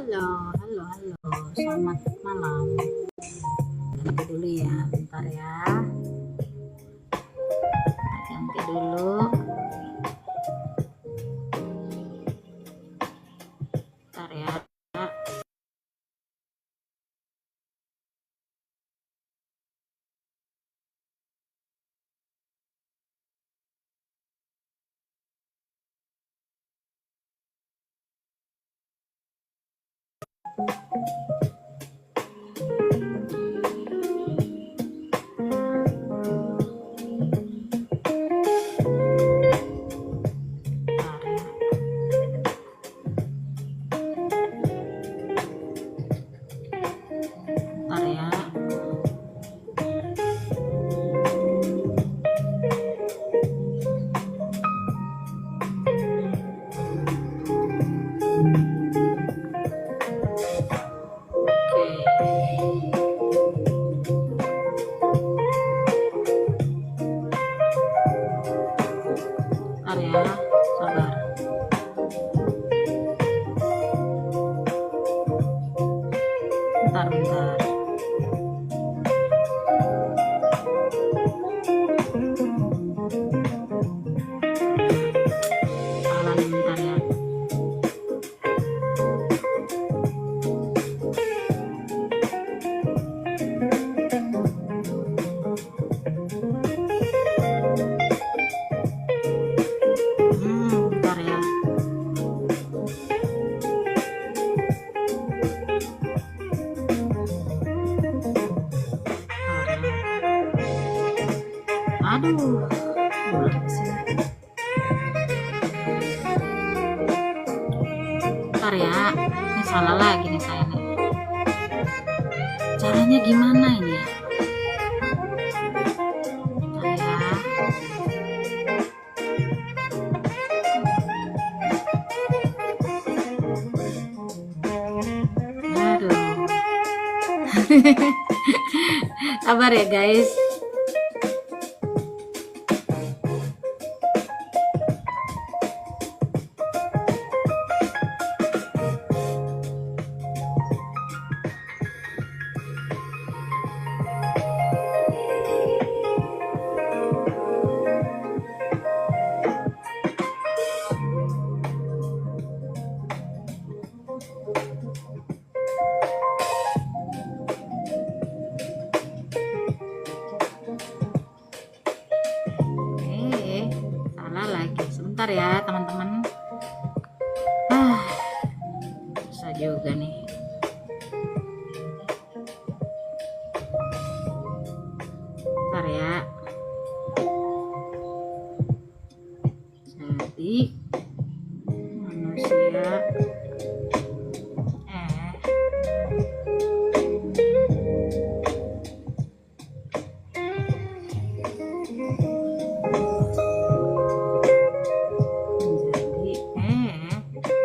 halo, halo, halo. Selamat malam. Ganti dulu ya, bentar ya. Ganti dulu. Bentar ya. Bentar ya. Bentar ya, sabar. Bentar. Salah nih, bentar ya. Bentar ya. Aduh, boleh kesini. Bentar ya, ini salah lagi nih saya nih. Caranya gimana ini ya? Bentar ya. Aduh. Sabar ya guys. Salah lagi. Sebentar ya teman-teman. Susah juga nih. Bentar ya. Jadi manusia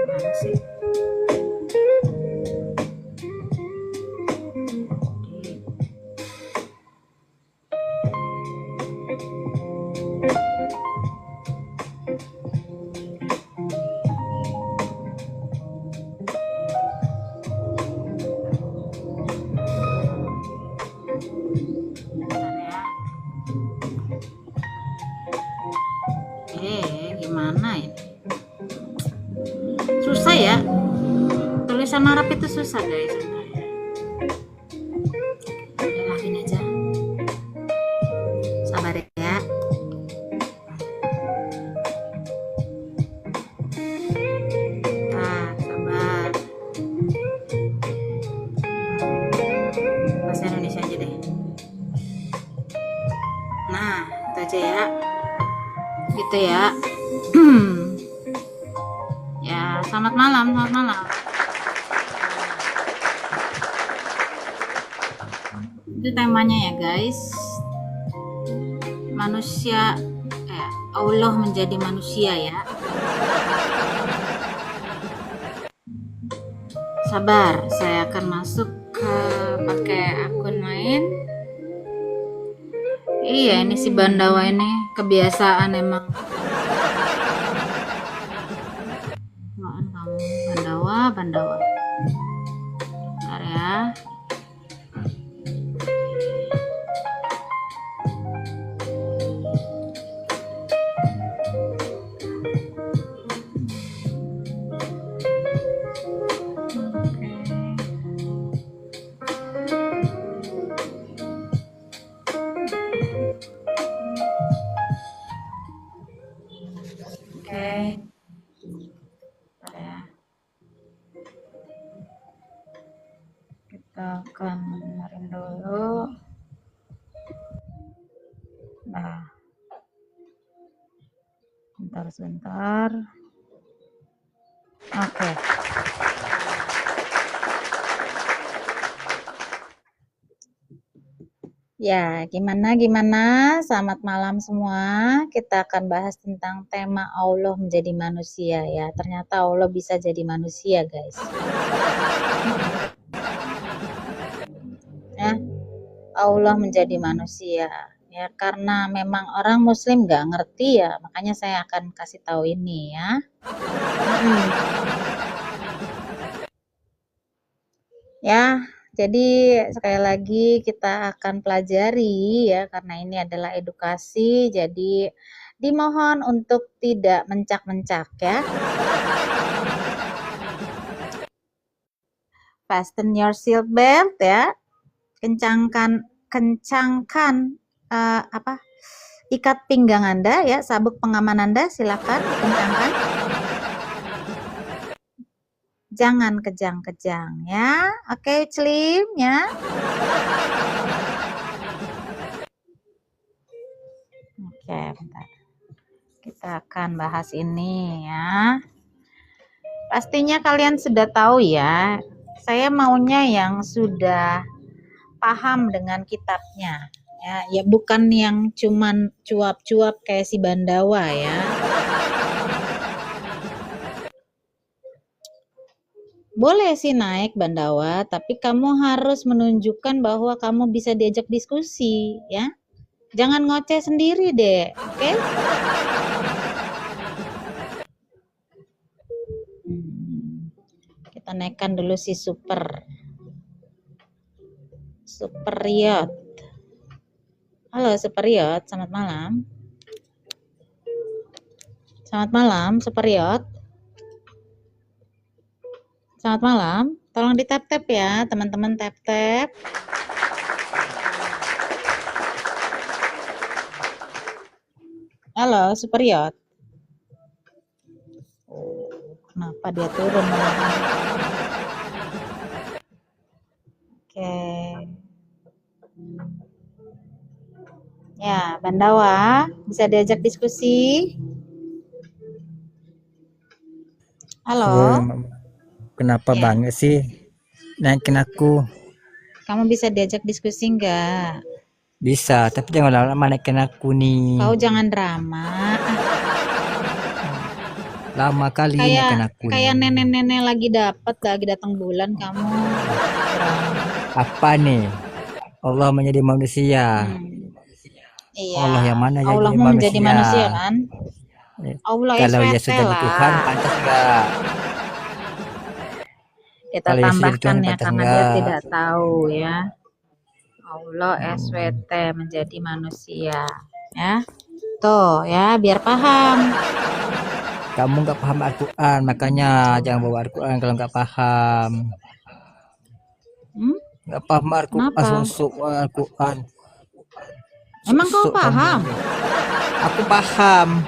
mana sih? Gimana ini? Susah ya. Tulisan Arab itu susah guys. Udah lagi aja. Sabar ya. Sabar. Bahasa Indonesia aja deh. Nah, itu aja ya. Gitu ya. Ya, selamat malam. Itu temanya ya guys. Manusia, Allah menjadi manusia ya. Sabar, saya akan masuk ke pakai akun lain. Iya, ini si Bandawa ini kebiasaan emang. Kamu Bandawa. Bentar ya. Oke. Ya. Kita akan benerin dulu. Nah, sebentar. Oke. Ya, gimana? Selamat malam semua. Kita akan bahas tentang tema Allah menjadi manusia ya. Ternyata Allah bisa jadi manusia, guys. Ya, Allah menjadi manusia. Ya, karena memang orang Muslim nggak ngerti ya, makanya saya akan kasih tahu ini ya. Ya, jadi sekali lagi kita akan pelajari ya, karena ini adalah edukasi, jadi dimohon untuk tidak mencak-mencak ya. Fasten your seat belt ya. Kencangkan ikat pinggang Anda ya, sabuk pengaman Anda silakan dikencangkan. Jangan kejang-kejang ya. Oke, Slim ya. Oke, bentar. Kita akan bahas ini ya. Pastinya kalian sudah tahu ya. Saya maunya yang sudah paham dengan kitabnya. Ya bukan yang cuman cuap-cuap kayak si Bandawa ya. Boleh sih naik Bandawa, tapi kamu harus menunjukkan bahwa kamu bisa diajak diskusi ya. Jangan ngoceh sendiri deh, oke? Kita naikkan dulu si Superiot. Halo Superiot, selamat malam. Selamat malam Superiot. Selamat malam. Tolong di tap-tap ya, teman-teman tap-tap. Halo Superiot. Kenapa dia turun? Oke. Ya, Bandawa bisa diajak diskusi. Halo. Kenapa banget sih naikin aku? Kamu bisa diajak diskusi enggak? Bisa, tapi jangan lama-lama naikin aku nih. Kau jangan drama. Lama kali naikin aku. Kayak nenek-nenek lagi datang bulan kamu. Apa nih? Allah menjadi manusia. Iya. Allah yang mana Allah jadi manusia? Menjadi manusia kan? Allah kalau dia sudah lah. Tuhan, pantas enggak? Kita kalau tambahkan ya karena enggak. Dia tidak tahu ya. Allah SWT menjadi manusia ya. Tuh ya, biar paham. Kamu nggak paham Al-Quran, makanya jangan bawa Al-Quran kalau nggak paham. Nggak paham Al-Quran. Emang kau paham? Aku paham.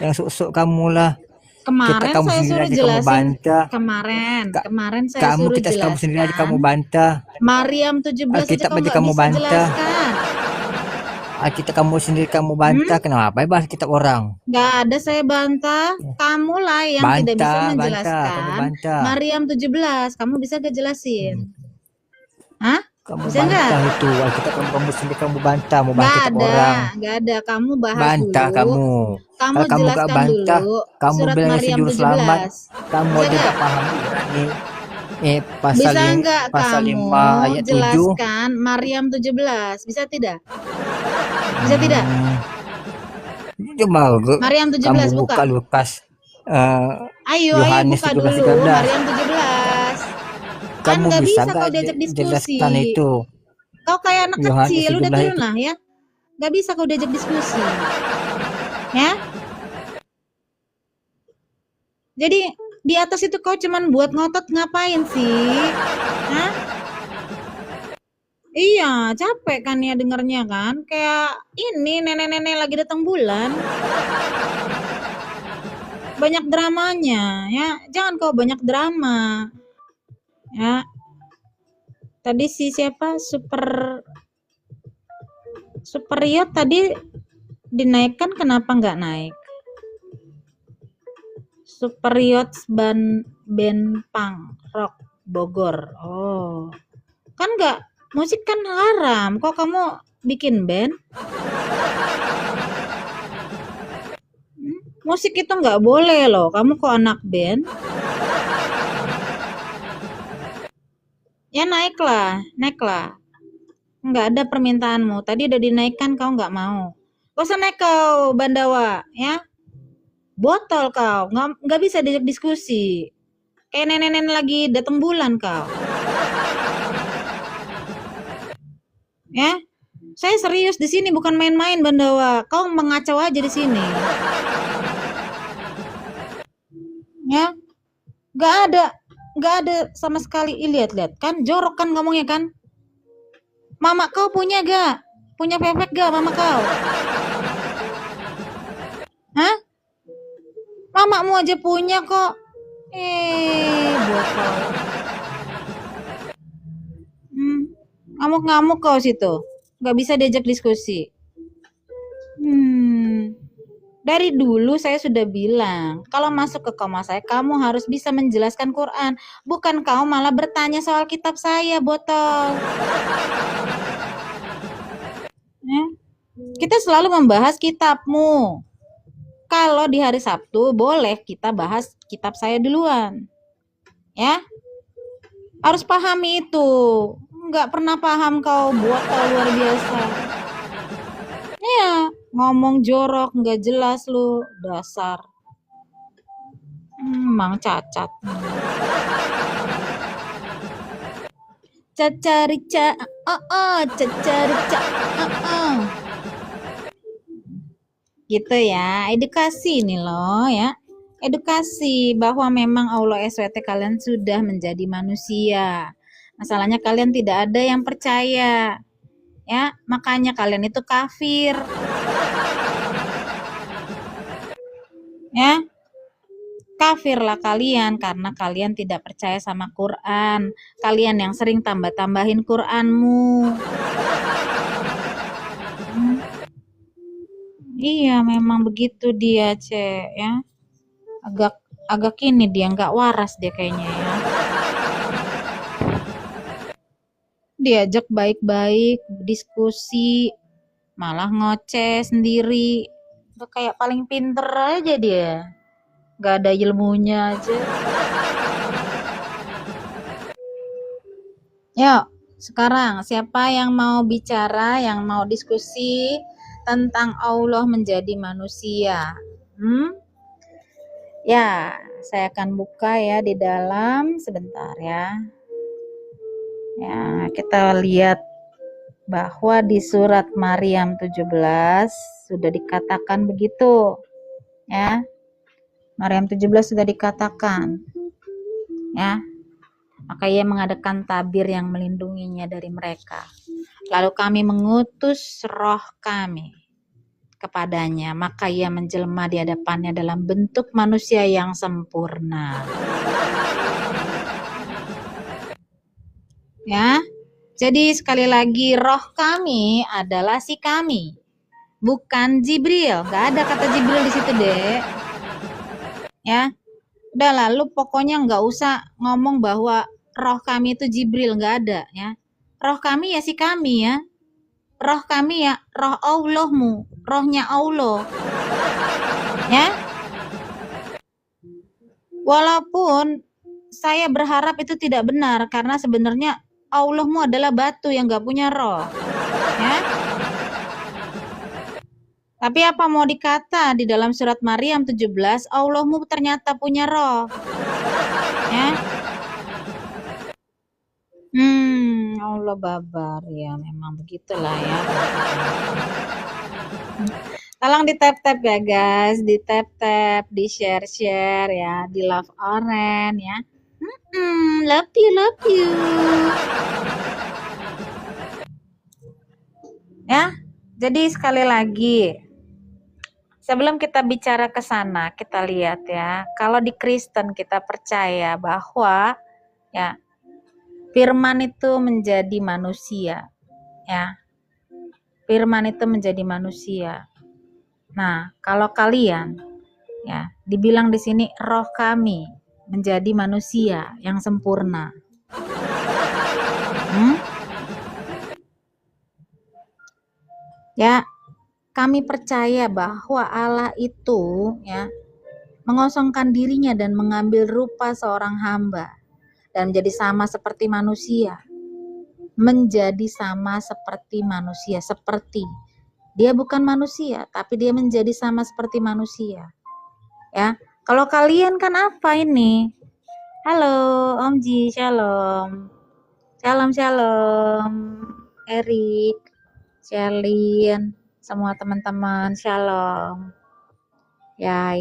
Yang susuk kamu lah. Kemarin kamu saya suruh jelasin. Kemarin saya suruh jelasin. Kamu sendiri aja kamu bantah. Maryam 17 kita aja kamu bisa bantah. Jelaskan. Kita kamu sendiri kamu bantah. Kenapa bahas kitab orang? Nggak ada saya bantah. Kamu lah yang tidak bisa menjelaskan. Maryam 17 kamu bisa gak jelasin? Hah? Kamu bisa bantah gak? Itu kamu sendiri kamu bantah, mau bantah kitab orang. Nggak ada, kamu bahas bantah dulu. Kamu Jelaskan bantah, dulu. kamu Surat bilang Maryam juru 17. Selamat. Kamu juga paham nih. Pasal bisa nggak pasal kamu 5 ayat 7. Jelaskan Maryam 17. Bisa tidak? Bisa tidak? Coba Maryam 17 kamu buka Lukas. Ayo buka dulu Maryam 17. Kan kamu nggak bisa bisa kau nggak diajak diskusi. jelaskan itu? Kau kayak anak Ya hanya kecil, udah segitulah turun itu. lah ya. Nggak bisa kau diajak diskusi. Ya. Jadi di atas itu kau cuman buat ngotot ngapain sih? Hah? Iya, capek kan ya dengernya kan? Kayak ini nenek-nenek lagi datang bulan. Banyak dramanya ya. Jangan kau banyak drama. Ya. Tadi si siapa? Superior tadi dinaikkan, kenapa nggak naik? Superior band punk rock Bogor. Oh, kan nggak, musik kan haram. Kok kamu bikin band? Musik itu nggak boleh loh. Kamu kok anak band? Ya naiklah. Nggak ada permintaanmu. Tadi udah dinaikkan, kau nggak mau. Gak usah naik kau, Bandawa, ya. Botol kau, nggak bisa diajak diskusi. Kayak nenek-nenek lagi datang bulan kau. Ya, saya serius di sini, bukan main-main, Bandawa. Kau mengacau aja di sini. Ya, nggak ada sama sekali. Lihat kan, jorok kan ngomongnya kan. Mama kau punya gak? Punya pepek gak mama kau? Hah? Mamamu aja punya kok. Botol. Ngamuk-ngamuk kau situ. Gak bisa diajak diskusi. Dari dulu saya sudah bilang, kalau masuk ke koma saya, kamu harus bisa menjelaskan Quran. Bukan kau malah bertanya soal kitab saya, botol. Ya? Kita selalu membahas kitabmu. Kalau di hari Sabtu, boleh kita bahas kitab saya duluan. Ya? Harus pahami itu. Nggak pernah paham kau, botol luar biasa. Ya, ngomong jorok, nggak jelas lu, dasar. Emang cacat. Cacarica, cacarica, gitu ya. Edukasi nih loh ya. Edukasi bahwa memang Allah SWT kalian sudah menjadi manusia. Masalahnya kalian tidak ada yang percaya. Ya, makanya kalian itu kafir. Ya. Kafirlah kalian karena kalian tidak percaya sama Quran. Kalian yang sering tambah-tambahin Quranmu. Iya, memang begitu dia, Cek, ya. Agak ini dia nggak waras dia kayaknya ya. Diajak baik-baik, diskusi, malah ngoceh sendiri. Udah kayak paling pinter aja dia. Nggak ada ilmunya aja. Yuk, sekarang siapa yang mau bicara, yang mau diskusi tentang Allah menjadi manusia? Ya, saya akan buka ya di dalam sebentar ya. Ya, kita lihat bahwa di surat Maryam 17 sudah dikatakan begitu. Ya. Maryam 17 sudah dikatakan. Ya. Maka ia mengadakan tabir yang melindunginya dari mereka. Lalu kami mengutus roh kami kepadanya, maka ia menjelma di hadapannya dalam bentuk manusia yang sempurna. Ya, jadi sekali lagi roh kami adalah si kami, bukan Jibril. Gak ada kata Jibril di situ, Dek. Ya, udah lalu pokoknya nggak usah ngomong bahwa roh kami itu Jibril, nggak ada ya. Roh kami ya si kami ya. Roh kami ya roh Allahmu, rohnya Allah. Ya. Walaupun saya berharap itu tidak benar karena sebenarnya Allahmu adalah batu yang nggak punya roh. Ya. Tapi apa mau dikata di dalam surat Maryam 17, Allahmu ternyata punya roh. Ya. Allah babar ya, memang begitulah ya. Tolong di tap-tap ya guys, di tap-tap, di share-share ya, di love oren ya. Love you, love you. Ya, jadi sekali lagi, sebelum kita bicara ke sana, kita lihat ya, kalau di Kristen kita percaya bahwa ya firman itu menjadi manusia, ya. Firman itu menjadi manusia. Nah, kalau kalian ya dibilang di sini roh kami menjadi manusia yang sempurna. Ya, kami percaya bahwa Allah itu ya mengosongkan dirinya dan mengambil rupa seorang hamba dan menjadi sama seperti manusia. Menjadi sama seperti manusia, seperti dia bukan manusia, tapi dia menjadi sama seperti manusia. Ya, kalau kalian kan apa ini? Halo, Om Ji, shalom. Shalom, shalom. Erik, Sherlyn, semua teman-teman, shalom. Ya.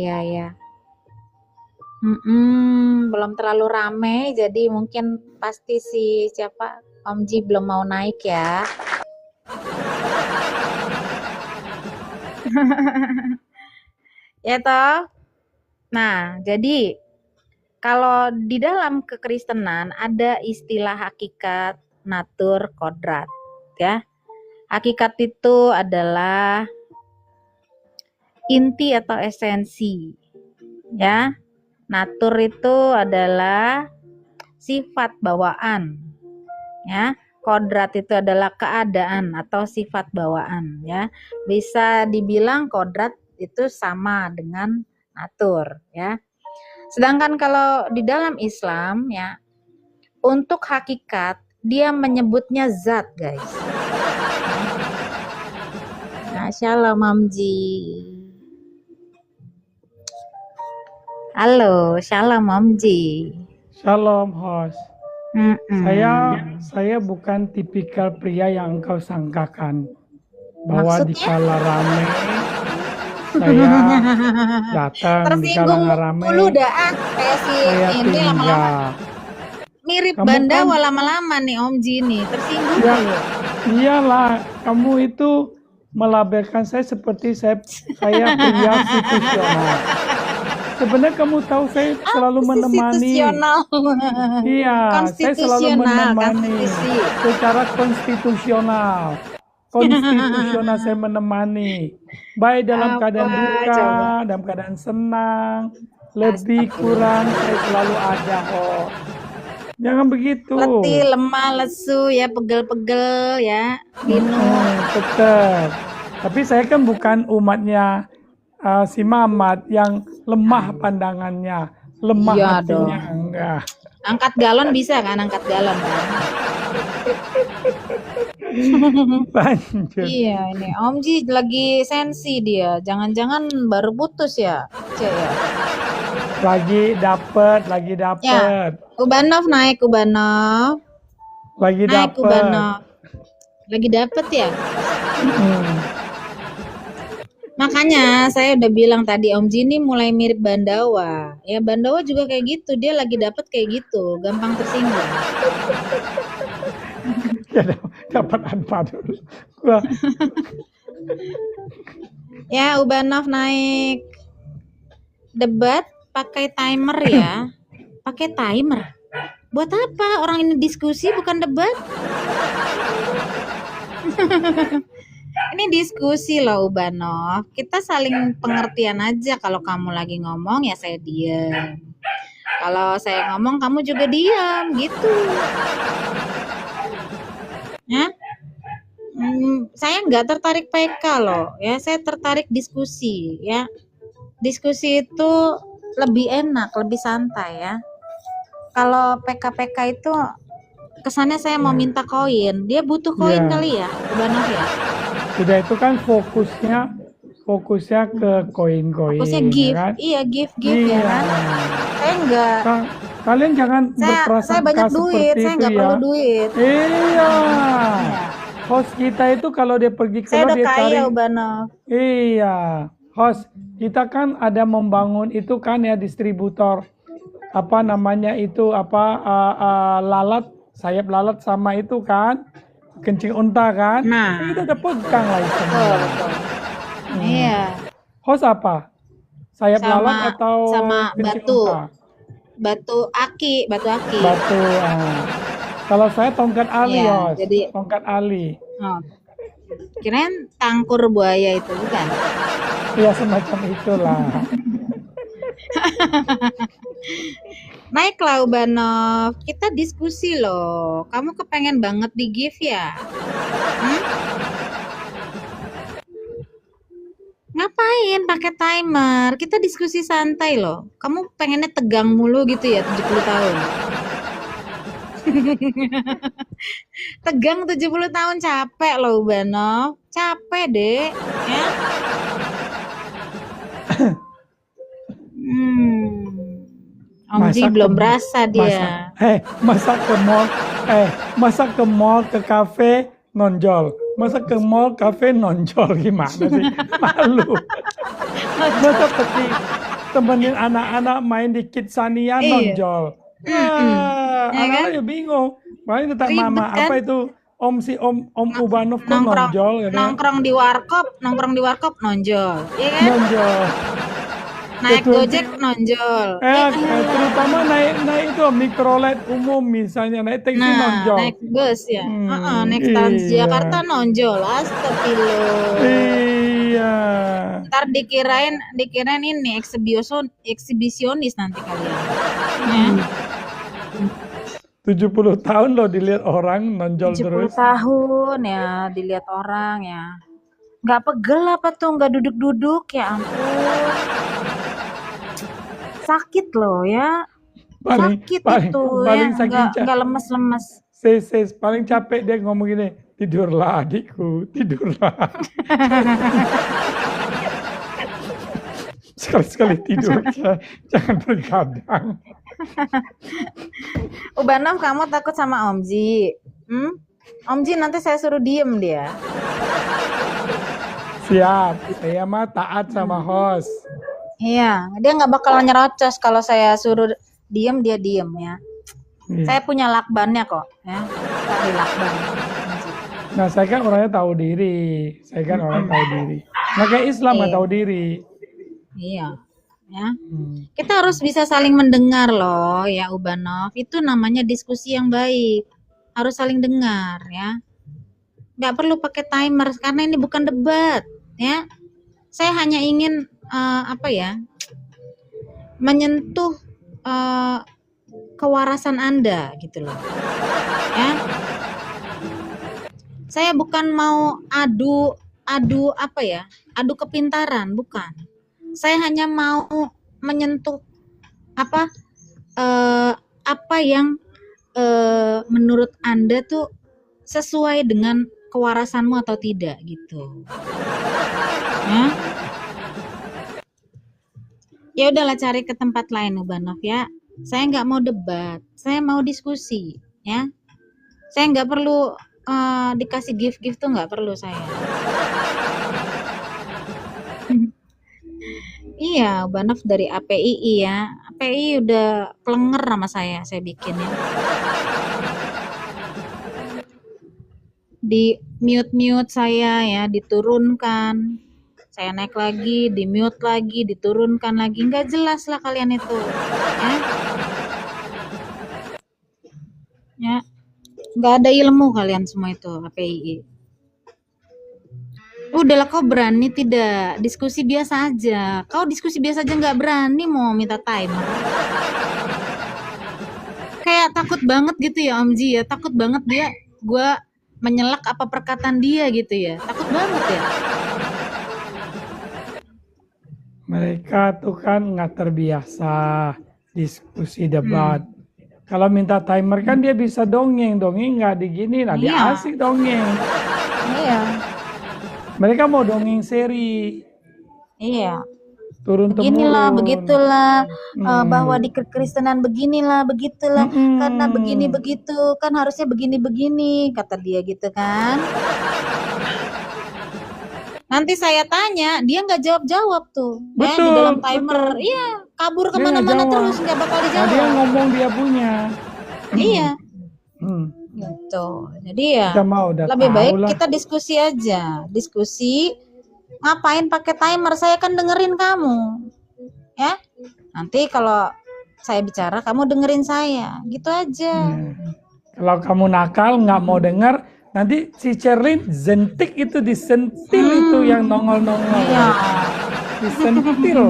Belum terlalu rame, jadi mungkin pasti si siapa Om Ji belum mau naik ya. Ya toh. Nah, jadi kalau di dalam kekristenan ada istilah hakikat, natur, kodrat, ya. Hakikat itu adalah inti atau esensi, ya. Natur itu adalah sifat bawaan, ya. Kodrat itu adalah keadaan atau sifat bawaan, ya. Bisa dibilang kodrat itu sama dengan natur, ya. Sedangkan kalau di dalam Islam ya, untuk hakikat dia menyebutnya zat, guys. Nah, shalom Mamji. Halo, shalom Mamji. Shalom host. Saya bukan tipikal pria yang engkau sangkakan bahwa Maksudnya? dikala rame saya datang, dikala nggak rame Mulu dah kayak si saya ini lama-lama tinggal. mirip Kamu Bandawa kan- lama-lama nih Om Ji nih, tersinggung Ya, ya. iyalah, kamu itu melabelkan saya seperti saya pria situasional. Sebenarnya kamu tahu saya selalu menemani. Konstitusional. Iya, saya selalu menemani secara konstitusional. Konstitusional saya menemani. Baik dalam keadaan duka, dalam keadaan senang, lebih kurang saya selalu ada. Oh, jangan begitu. Letih, lemah, lesu ya, pegel-pegel ya, minum. Tetap. Tapi saya kan bukan umatnya si Mamat yang lemah pandangannya, lemah Iya hatinya, dong. enggak. Angkat galon bisa kan, angkat galon kan? Lanjut. Iya, ini Om Ji lagi sensi dia. Jangan-jangan baru putus ya, Cek ya. Lagi dapet. Ya. Ubanov naik, Ubanov. Lagi Naik dapet. Ubanov. Lagi dapet ya. Makanya saya udah bilang tadi Om Ji ini mulai mirip Bandawa. Ya Bandawa juga kayak gitu, dia lagi dapet kayak gitu, gampang tersinggung. Ya dapat apa dulu. Gua Ya Ubanov naik. Debat pakai timer ya. Pakai timer. Buat apa? Orang ini diskusi bukan debat. Ini diskusi loh Ubanov. Kita saling pengertian aja. Kalau kamu lagi ngomong ya saya diam. Kalau saya ngomong kamu juga diam gitu. Ya? Saya nggak tertarik PK loh. Ya, saya tertarik diskusi ya. Diskusi itu lebih enak, lebih santai ya. Kalau PK-PK itu kesannya saya mau minta koin. Dia butuh koin Iya. kali ya, Ubanov ya. Sudah itu kan fokusnya ke koin-koin. Fokusnya gift, kan? iya gift Iya. ya kan. Saya enggak Kalian jangan Saya berprasangka banyak duit, seperti saya itu nggak ya. perlu duit. Iya. Iya. Host kita itu kalau dia pergi Saya keluar udah dia cari. kaya, Ubanov. Iya. Host kita kan ada membangun itu kan ya distributor apa namanya itu lalat sayap lalat sama itu kan kencing unta kan. Nah, Kita udah pegang lah itu. betul, betul. Iya, Host apa? Sayap lalat sama atau sama kencing batu, unta? batu aki. Batu. Kalau saya tongkat ali, Iya, Host. jadi Tongkat ali. oh, kirain tangkur buaya itu bukan? Ya semacam itulah. Naiklah Ubanov, kita diskusi loh. Kamu kepengen banget di gift ya? Hmm? Ngapain pakai timer? Kita diskusi santai loh. Kamu pengennya tegang mulu gitu ya 70 tahun. Tegang 70 tahun capek loh Ubanov. Capek deh, ya. Omji Masa belum ke- berasa dia. masa ke mall ke kafe nonjol. Masa ke mall kafe nonjol gimana sih? Malu. Masa pergi temenin anak-anak main di Kidsania Iya. nonjol. Ya Anak-anak kan? ya bingung. Paling tetap Ribet mama kan? apa itu Om Ubanov kok Nongkrong nonjol gitu. nongkrong di warkop nonjol, ya kan? Nonjol. Naik Betul. Gojek nonjol. Terutama naik itu mikrolet umum misalnya naik taksi Nah, nonjol. naik bus ya. Naik iya. Transjakarta nonjol. Astagfirullah. Iya. Ntar dikirain ini eksibisionis nanti kalian. Ya. 70 tahun loh dilihat orang nonjol 70 terus. tahun ya dilihat orang ya. Nggak pegel apa tuh, nggak duduk-duduk ya ampun. Sakit loh ya. Sakit itu paling ya, saking nggak lemes-lemes. paling capek dia ngomong gini, tidurlah adikku, tidurlah. Sekali-sekali tidur, jangan bergadang. Ubanov, kamu takut sama Omji? Omji nanti saya suruh diem dia. Siap, saya mah taat sama host. Iya, dia nggak bakal nyerocos kalau saya suruh diem, dia diem ya. Iya. Saya punya lakbannya kok, ya. Tadi lakban. Nah, saya kan orangnya tahu diri. Nah, kayak Islam nggak Iya. tahu diri. Iya, ya. Kita harus bisa saling mendengar loh, ya Ubanov. Itu namanya diskusi yang baik. Harus saling dengar, ya. Nggak perlu pakai timer karena ini bukan debat, ya. Saya hanya ingin menyentuh kewarasan Anda gitu loh, ya. Saya bukan mau adu kepintaran, bukan. Saya hanya mau menyentuh apa yang menurut Anda tuh sesuai dengan kewarasanmu atau tidak gitu. Ya udahlah, cari ke tempat lain Ubanov ya. Saya nggak mau debat, saya mau diskusi ya. Saya nggak perlu dikasih gift tuh, nggak perlu saya. Iya, Ubanov dari APII ya. APII udah pelenger sama saya bikin ya. Di mute saya ya, diturunkan. Saya naik lagi, di mute lagi, diturunkan lagi. Nggak jelas lah kalian itu. Ya. Nggak ada ilmu kalian semua itu, APII. Udahlah, kau berani tidak? Diskusi biasa aja. Kau diskusi biasa aja nggak berani mau minta timer. Kayak takut banget gitu ya Omji ya. Takut banget dia, gue menyelak apa perkataan dia gitu ya. Takut banget ya. Mereka tuh kan nggak terbiasa diskusi debat. Kalau minta timer kan dia bisa dongeng nggak digini, nah dia Iya. asik dongeng. Iya. Mereka mau dongeng seri. Iya. turun beginilah, temurun. begitulah, bahwa Hmm. di kekristenan beginilah, begitulah, karena begini Mm-mm. begitu, kan harusnya begini-begini, kata dia gitu kan. Nanti saya tanya, dia nggak jawab-jawab tuh, ya di dalam Betul, timer, betul. iya kabur Dia nggak kemana-mana jawab. terus, nggak bakal Nah, dia dijawab. ngomong dia punya. Iya, Hmm. gitu. Jadi ya Kita mau udah lebih tahu baik lah. kita diskusi aja, diskusi. Ngapain pakai timer? Saya kan dengerin kamu, ya. Nanti kalau saya bicara, kamu dengerin saya, gitu aja. Kalau kamu nakal nggak mau dengar, nanti si Sherlyn zentik itu disentil itu yang nongol-nongol. Iya. Disentil.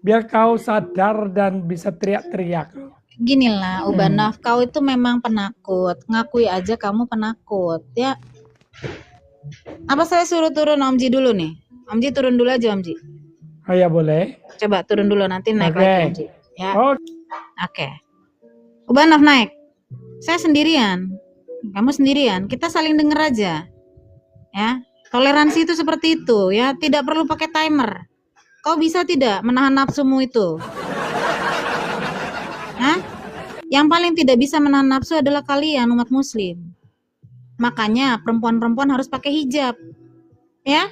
Biar kau sadar dan bisa teriak-teriak. Gini lah, Ubanaf, kau itu memang penakut. Ngakui aja kamu penakut, ya. Apa saya suruh turun Om Ji dulu nih? Om Ji turun dulu aja, Om Ji. Oh ya boleh. Coba turun dulu, nanti naik Oke. lagi Om Ji. Ya. Oh, Oke. Ubanaf naik. Saya sendirian. Kamu sendirian. Kita saling denger aja. Ya. Toleransi itu seperti itu, ya. Tidak perlu pakai timer. Kau bisa tidak menahan nafsumu itu? Hah? Yang paling tidak bisa menahan nafsu adalah kalian umat muslim. Makanya perempuan-perempuan harus pakai hijab. Ya?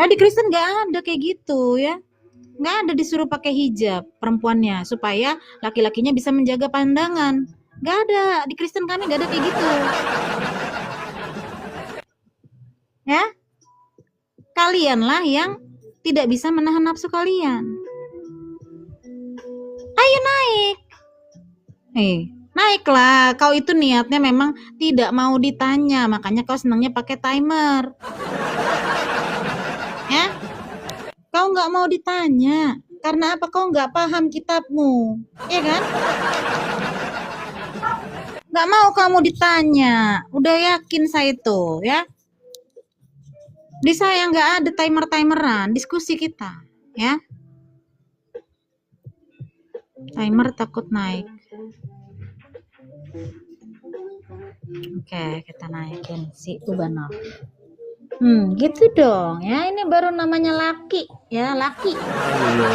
Di Kristen nggak ada kayak gitu, ya. Nggak ada disuruh pakai hijab perempuannya supaya laki-lakinya bisa menjaga pandangan. Nggak ada, di Kristen kami nggak ada kayak gitu. Ya? Kalianlah yang tidak bisa menahan nafsu kalian. Ayo naik. Naiklah. Kau itu niatnya memang tidak mau ditanya, makanya kau senangnya pakai timer. Ya? Kau nggak mau ditanya. Karena apa? Kau nggak paham kitabmu. Iya kan? Nggak mau kamu ditanya. Udah yakin saya itu, ya. Di saya nggak ada timer-timeran. Diskusi kita, ya. Timer takut naik. Oke, kita naikin si Ubanov. Gitu dong, ya. Ini baru namanya laki, ya, laki. Halo,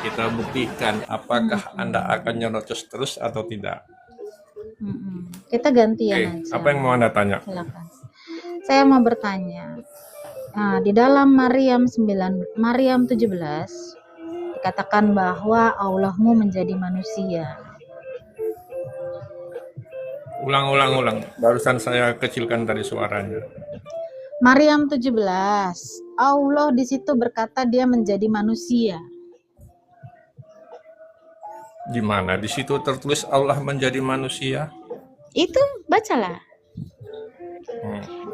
kita buktikan apakah Anda akan nyerocos terus atau tidak. Kita gantian aja. Apa yang mau Anda tanya? Silakan. Saya mau bertanya. Nah, di dalam Maryam 17 dikatakan bahwa Allahmu menjadi manusia. Ulang. Barusan saya kecilkan tadi suaranya. Maryam 17, Allah di situ berkata dia menjadi manusia. Di mana? Di situ tertulis Allah menjadi manusia. Itu bacalah.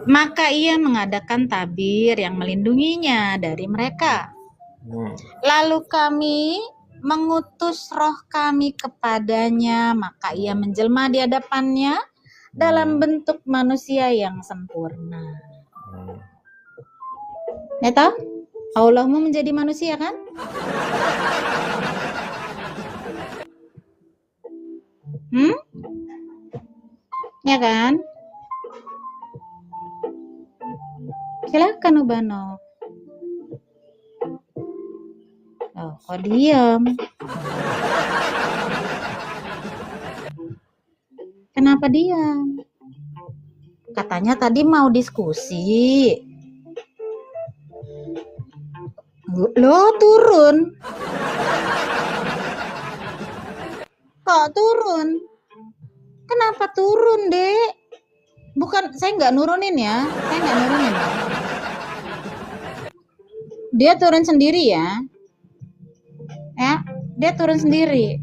Maka ia mengadakan tabir yang melindunginya dari mereka. Lalu kami mengutus roh kami kepadanya, maka ia menjelma di hadapannya dalam bentuk manusia yang sempurna. Ya toh? Allahmu menjadi manusia kan? Ya kan? Silakan Ubano. Kok diam? Kenapa diam? Katanya tadi mau diskusi. Lo turun. Kok turun? Kenapa turun, Dek? Bukan, saya nggak nurunin ya. Saya nggak nurunin ya. Dia turun sendiri ya. Ya, dia turun sendiri.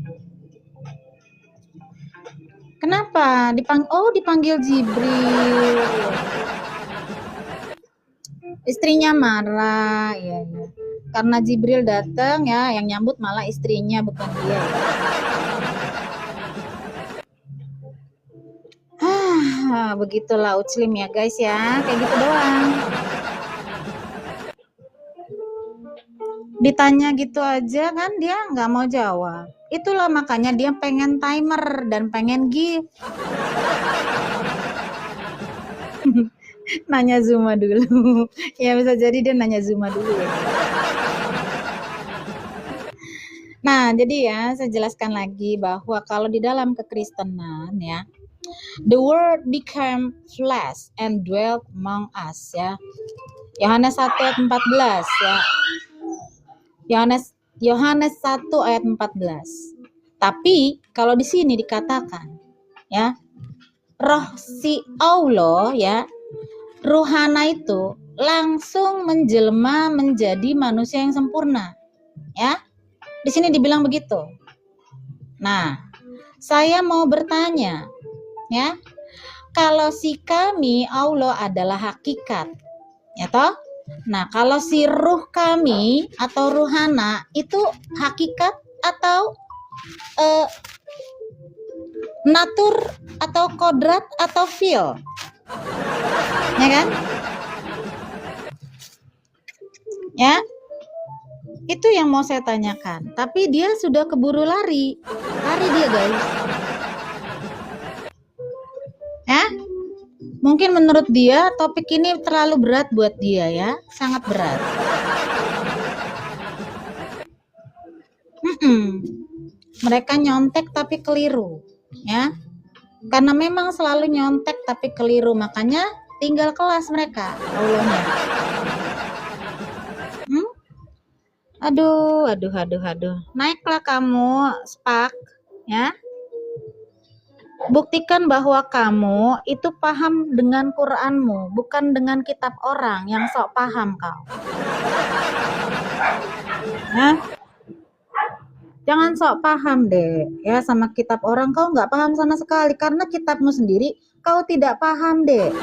Kenapa? Dipanggil Jibril. Istrinya marah, ya. Karena Jibril datang ya, yang nyambut malah istrinya bukan dia. Begitulah Uclim ya guys ya, kayak gitu doang. Ditanya gitu aja kan dia nggak mau jawab. Itulah makanya dia pengen timer dan pengen gift. Nanya Zuma dulu. Ya bisa jadi dia nanya Zuma dulu ya. Nah, jadi ya saya jelaskan lagi bahwa kalau di dalam kekristenan ya, the word became flesh and dwelt among us ya. Yohanes 1 ayat 14 ya. Yohanes 1 ayat 14. Tapi kalau di sini dikatakan ya, roh si Allah ya, Ruhana itu langsung menjelma menjadi manusia yang sempurna. Ya. Di sini dibilang begitu. Nah, saya mau bertanya, ya. Kalau si kami Allah adalah hakikat, ya toh? Nah, kalau si ruh kami atau ruhana itu hakikat atau natur atau kodrat atau feel, ya kan? Ya, itu yang mau saya tanyakan. Tapi dia sudah keburu lari dia guys. Ya, mungkin menurut dia topik ini terlalu berat buat dia ya, sangat berat. Mereka nyontek tapi keliru, ya. Karena memang selalu nyontek tapi keliru, makanya tinggal kelas mereka Allahnya. Aduh. Naiklah kamu, Spark, ya. Buktikan bahwa kamu itu paham dengan Quranmu, bukan dengan kitab orang yang sok paham kau. Nah, jangan sok paham deh, ya sama kitab orang kau nggak paham sama sekali karena kitabmu sendiri kau tidak paham deh.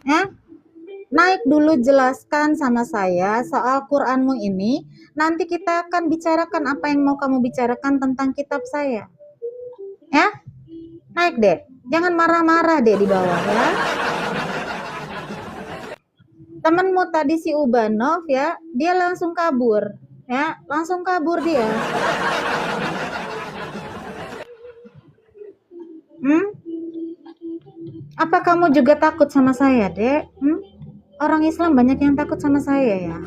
Ya, naik dulu jelaskan sama saya soal Quranmu ini. Nanti kita akan bicarakan apa yang mau kamu bicarakan tentang kitab saya. Ya, naik deh. Jangan marah-marah deh di bawah ya. Temenmu tadi si Ubanov ya, dia langsung kabur. Ya, langsung kabur dia. Apa kamu juga takut sama saya, Dek? Orang Islam banyak yang takut sama saya ya.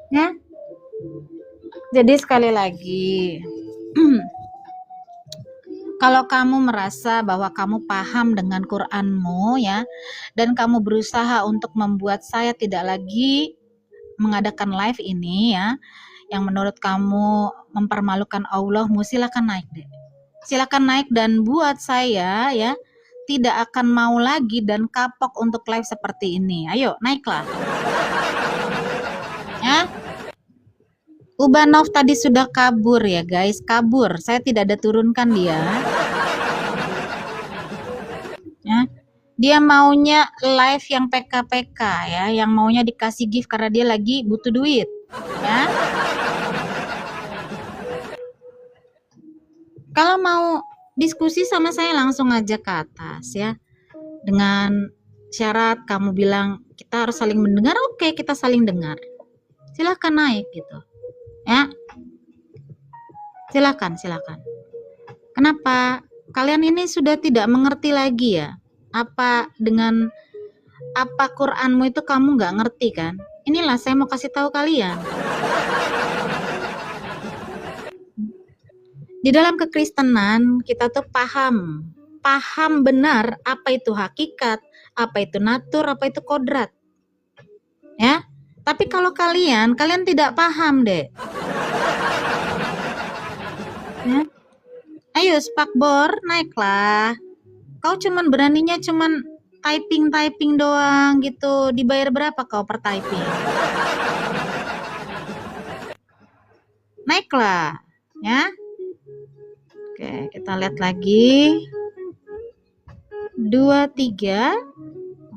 Ya. Jadi sekali lagi, kalau kamu merasa bahwa kamu paham dengan Quranmu ya, dan kamu berusaha untuk membuat saya tidak lagi mengadakan live ini ya, yang menurut kamu mempermalukan Allahmu, silakan naik deh. Silakan naik dan buat saya ya tidak akan mau lagi dan kapok untuk live seperti ini. Ayo naiklah. Ya. Ubanov tadi sudah kabur ya guys, kabur. Saya tidak ada turunkan dia. Ya. Dia maunya live yang PK-PK ya, yang maunya dikasih gift karena dia lagi butuh duit. Ya. Kalau mau diskusi sama saya langsung aja ke atas ya. Dengan syarat kamu bilang kita harus saling mendengar, oke kita saling dengar. Silahkan naik gitu. Ya. Silakan. Kenapa? Kalian ini sudah tidak mengerti lagi ya? Apa Quranmu itu kamu nggak ngerti kan? Inilah saya mau kasih tahu kalian. Di dalam kekristenan kita tuh paham benar apa itu hakikat, apa itu natur, apa itu kodrat. Ya. Tapi kalau kalian tidak paham deh. Ya. Ayo Spakbor, naiklah. Kau beraninya typing doang gitu. Dibayar berapa kau per typing? Naiklah, ya. Oke, kita lihat lagi. 23.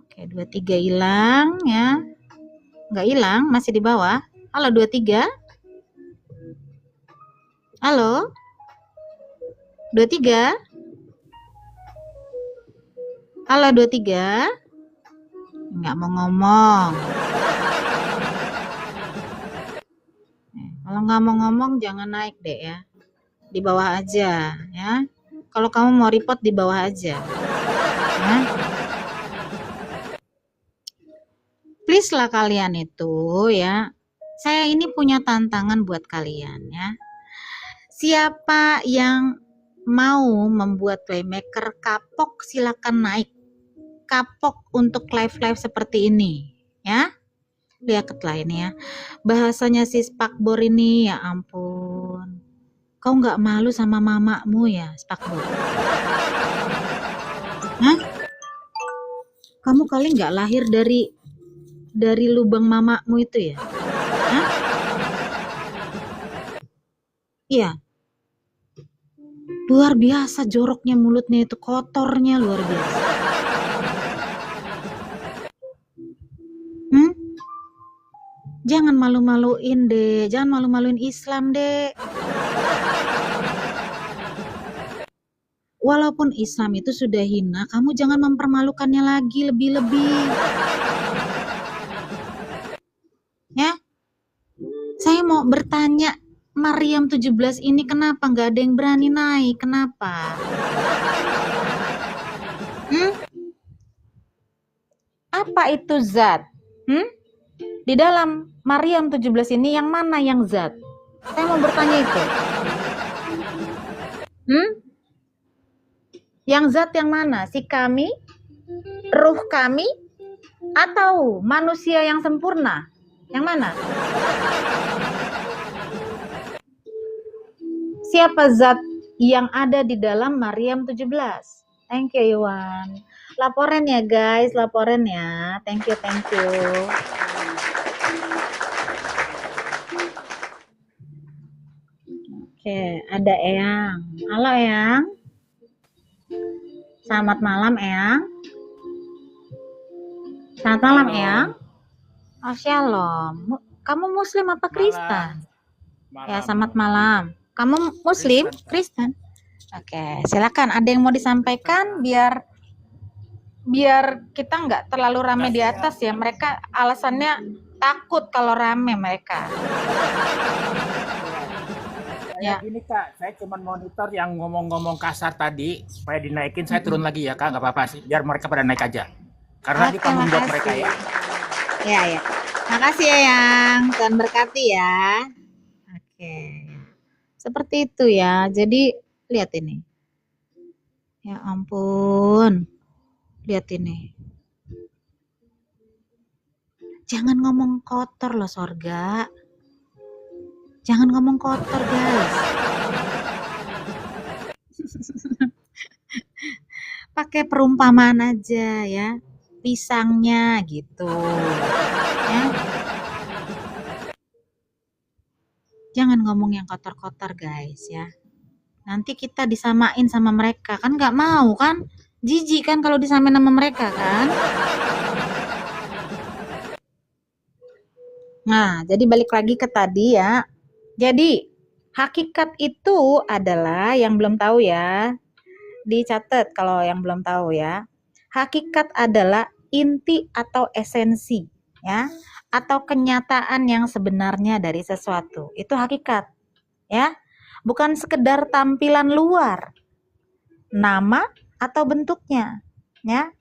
Oke, 23 hilang ya. Nggak hilang, masih di bawah. Halo 23. Halo 23. Halo 23. Nggak mau ngomong. Kalau nggak mau ngomong jangan naik deh ya. Di bawah aja ya. Kalau kamu mau report di bawah aja. Ya. Please lah kalian itu ya. Saya ini punya tantangan buat kalian ya. Siapa yang mau membuat playmaker kapok silakan naik. Kapok untuk live-live seperti ini ya. Lihatlah ini ya. Bahasanya si Spakbor ini ya ampun. Kau nggak malu sama mamamu ya, Spakbor? Hah? Kamu kali nggak lahir dari lubang mamamu itu ya? Hah? Iya. Luar biasa joroknya mulutnya itu, kotornya luar biasa. Jangan malu-maluin deh, jangan malu-maluin Islam deh. Walaupun Islam itu sudah hina, kamu jangan mempermalukannya lagi lebih-lebih. Ya, saya mau bertanya, Maryam 17 ini kenapa nggak ada yang berani naik? Kenapa? Apa itu zat? Di dalam Maryam 17 ini yang mana yang zat? Saya mau bertanya itu. Yang zat yang mana? Si kami, ruh kami, atau manusia yang sempurna? Yang mana? Siapa zat yang ada di dalam Maryam 17? Thank you, Iwan. Laporan ya, guys. Laporan ya. Thank you, thank you. Oke, ada Eyang. Halo, Eyang. Selamat malam, Eyang. Selamat malam, Eyang. Oh, shalom. Kamu Muslim apa Kristen? Ya, selamat malam. Kamu Muslim? Kristen? Oke, silakan. Ada yang mau disampaikan biar kita nggak terlalu rame di atas ya. Mereka alasannya takut kalau rame mereka. Ya gini Kak, saya cuma monitor yang ngomong-ngomong kasar tadi supaya dinaikin, saya turun lagi ya Kak, nggak apa-apa sih, biar mereka pada naik aja. Karena di panggung buat mereka ya. Ya. Makasih ya Yang, Tuhan berkati ya. Oke. Seperti itu ya. Jadi lihat ini. Ya ampun. Lihat ini. Jangan ngomong kotor loh sorga. Jangan ngomong kotor guys. Pakai perumpamaan aja ya. Pisangnya gitu. Ya. Jangan ngomong yang kotor-kotor guys ya. Nanti kita disamain sama mereka. Kan gak mau kan? Jijik kan kalau disamain sama mereka kan? Nah, jadi balik lagi ke tadi ya. Jadi, hakikat itu adalah yang belum tahu ya. Dicatat kalau yang belum tahu ya. Hakikat adalah inti atau esensi ya, atau kenyataan yang sebenarnya dari sesuatu. Itu hakikat ya. Bukan sekedar tampilan luar, nama atau bentuknya ya.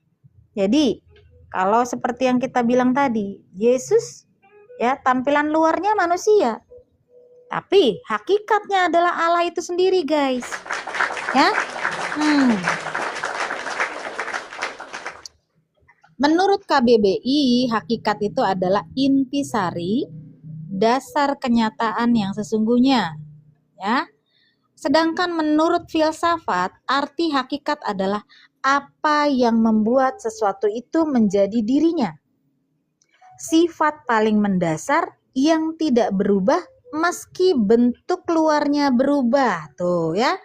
Jadi, kalau seperti yang kita bilang tadi, Yesus ya tampilan luarnya manusia. Tapi hakikatnya adalah Allah itu sendiri, guys. Ya. Menurut KBBI, hakikat itu adalah intisari, dasar kenyataan yang sesungguhnya. Ya. Sedangkan menurut filsafat, arti hakikat adalah apa yang membuat sesuatu itu menjadi dirinya. Sifat paling mendasar yang tidak berubah meski bentuk luarnya berubah. Tuh ya.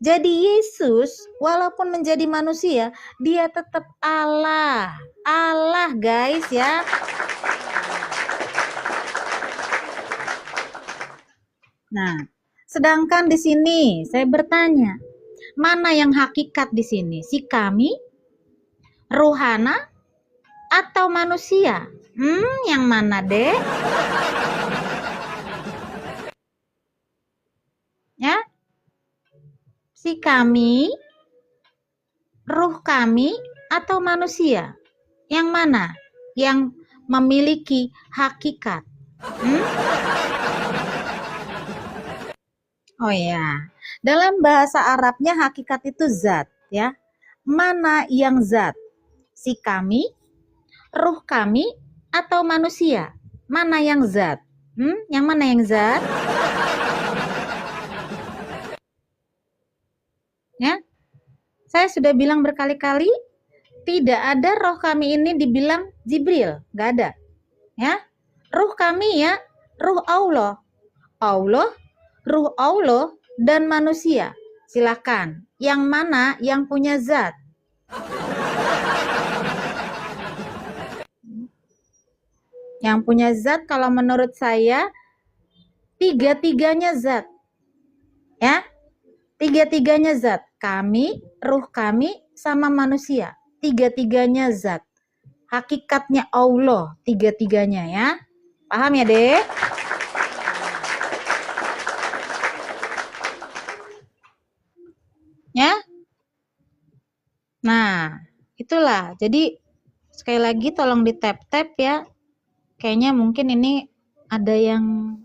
Jadi Yesus walaupun menjadi manusia, dia tetap Allah. Allah guys ya. Nah, sedangkan di sini saya bertanya, mana yang hakikat di sini? Si kami, ruhana, atau manusia? Yang mana dek? Ya, Si kami, ruh kami, atau manusia? Yang mana yang memiliki hakikat? Oh ya, dalam bahasa Arabnya hakikat itu zat, ya. Mana yang zat? Si kami, ruh kami, atau manusia? Mana yang zat? Yang mana yang zat? Ya, saya sudah bilang berkali-kali, tidak ada roh kami ini dibilang Jibril, nggak ada. Ya, ruh kami ya, ruh Allah, ruh Allah dan manusia. Silakan, yang mana yang punya zat? Yang punya zat kalau menurut saya tiga-tiganya zat. Ya, tiga-tiganya zat. Kami, ruh kami, sama manusia. Tiga-tiganya zat. Hakikatnya Allah, tiga-tiganya ya. Paham ya, Dek? Ya? Nah, itulah. Jadi, sekali lagi tolong di tap-tap ya. Kayaknya mungkin ini ada yang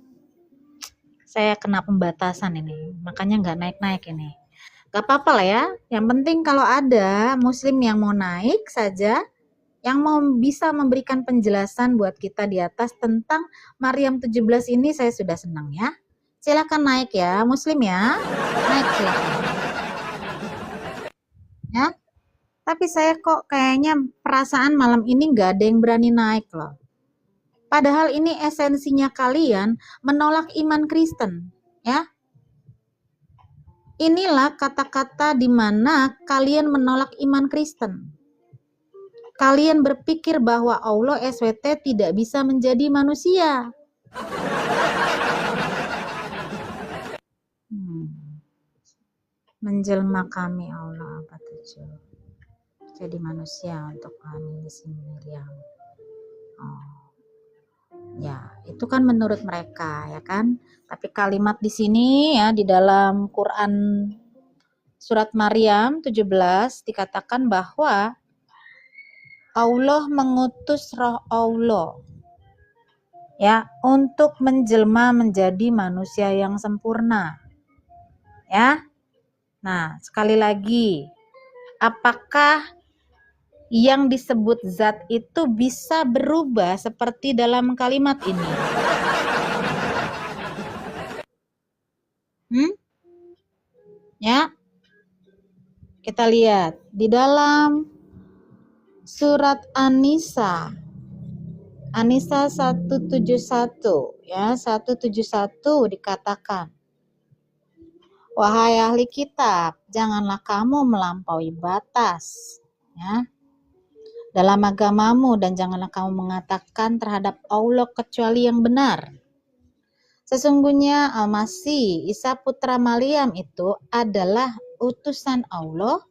saya kena pembatasan ini. Makanya nggak naik-naik ini. Gak apa-apa lah ya, yang penting kalau ada muslim yang mau naik saja, yang mau bisa memberikan penjelasan buat kita di atas tentang Maryam 17 ini, saya sudah senang ya. Silakan naik ya, muslim ya, naik silakan. Ya, tapi saya kok kayaknya perasaan malam ini gak ada yang berani naik loh. Padahal ini esensinya kalian menolak iman Kristen, ya. Inilah kata-kata di mana kalian menolak iman Kristen. Kalian berpikir bahwa Allah SWT tidak bisa menjadi manusia. Menjelma kami Allah apa tujuh? Jadi manusia untuk kami di sini Maryam. Oh. Ya, itu kan menurut mereka ya kan. Tapi kalimat di sini ya di dalam Quran surat Maryam 17 dikatakan bahwa Allah mengutus roh Allah ya untuk menjelma menjadi manusia yang sempurna. Ya. Nah, sekali lagi, apakah yang disebut zat itu bisa berubah seperti dalam kalimat ini? Ya, kita lihat di dalam surat An-Nisa 171 ya, 171 dikatakan, wahai ahli kitab, janganlah kamu melampaui batas ya dalam agamamu, dan janganlah kamu mengatakan terhadap Allah kecuali yang benar. Sesungguhnya Al-Masih, Isa putra Maryam itu adalah utusan Allah,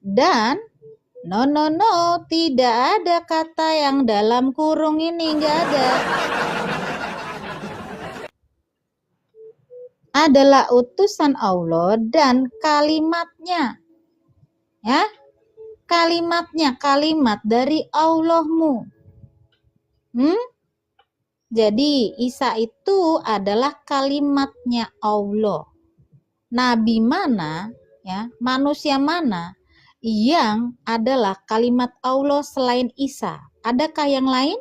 dan no, tidak ada kata yang dalam kurung ini, enggak ada. Adalah utusan Allah dan kalimatnya. Ya. Kalimatnya, kalimat dari Allahmu. Jadi Isa itu adalah kalimatnya Allah. Nabi mana, ya, manusia mana yang adalah kalimat Allah selain Isa? Adakah yang lain?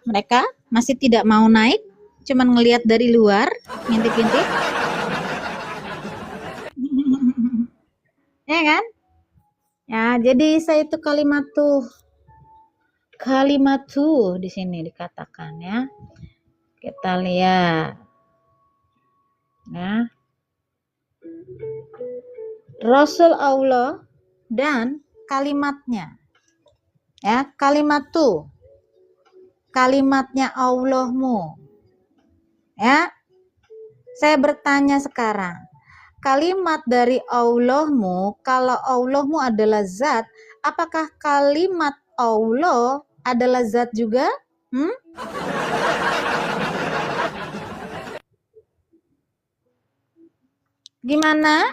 Mereka masih tidak mau naik, cuman ngelihat dari luar, ngintip-ngintip. Ya kan? Ya, jadi saya itu kalimatu di sini dikatakan ya. Kita lihat. Ya. Rasul Allah dan kalimatnya. Ya, kalimatu. Kalimatnya Allahmu. Ya. Saya bertanya sekarang. Kalimat dari Allahmu, kalau Allahmu adalah zat, apakah kalimat Allah adalah zat juga? Gimana?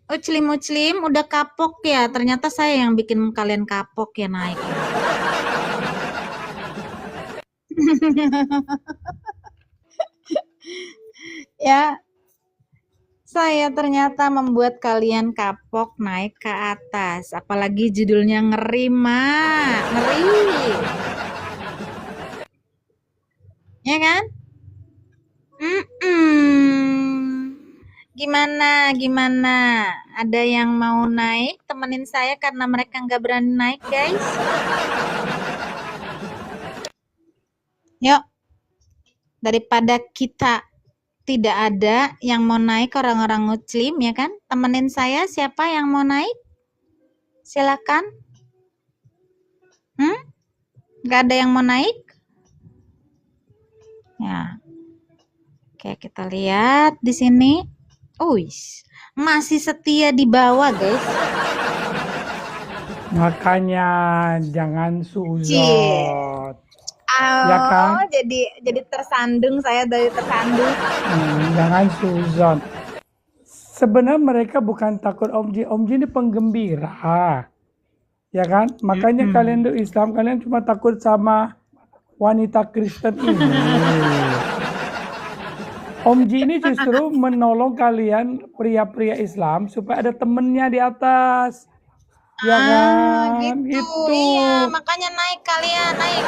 Uclim udah kapok ya. Ternyata saya yang bikin kalian kapok ya naik. Ya, saya ternyata membuat kalian kapok naik ke atas. Apalagi judulnya ngeri, Mak. Ngeri. Ya kan? Gimana? Ada yang mau naik? Temenin saya karena mereka nggak berani naik, guys. Yuk, daripada kita tidak ada yang mau naik orang-orang muslim, ya kan? Temenin saya, siapa yang mau naik? Silakan. Nggak ada yang mau naik? Ya. Oke, kita lihat di sini. Masih setia di bawah, guys. Makanya jangan suzon. Ya kan? Jadi tersandung, saya dari tersandung. Jangan suzon. Sebenarnya mereka bukan takut Om Ji. Om Ji ini penggembira. Ya kan? Makanya kalian di Islam, kalian cuma takut sama wanita Kristen ini. Om Ji ini justru menolong kalian pria-pria Islam supaya ada temennya di atas. Ya kan? Gitu. Iya, makanya naik kalian, naik.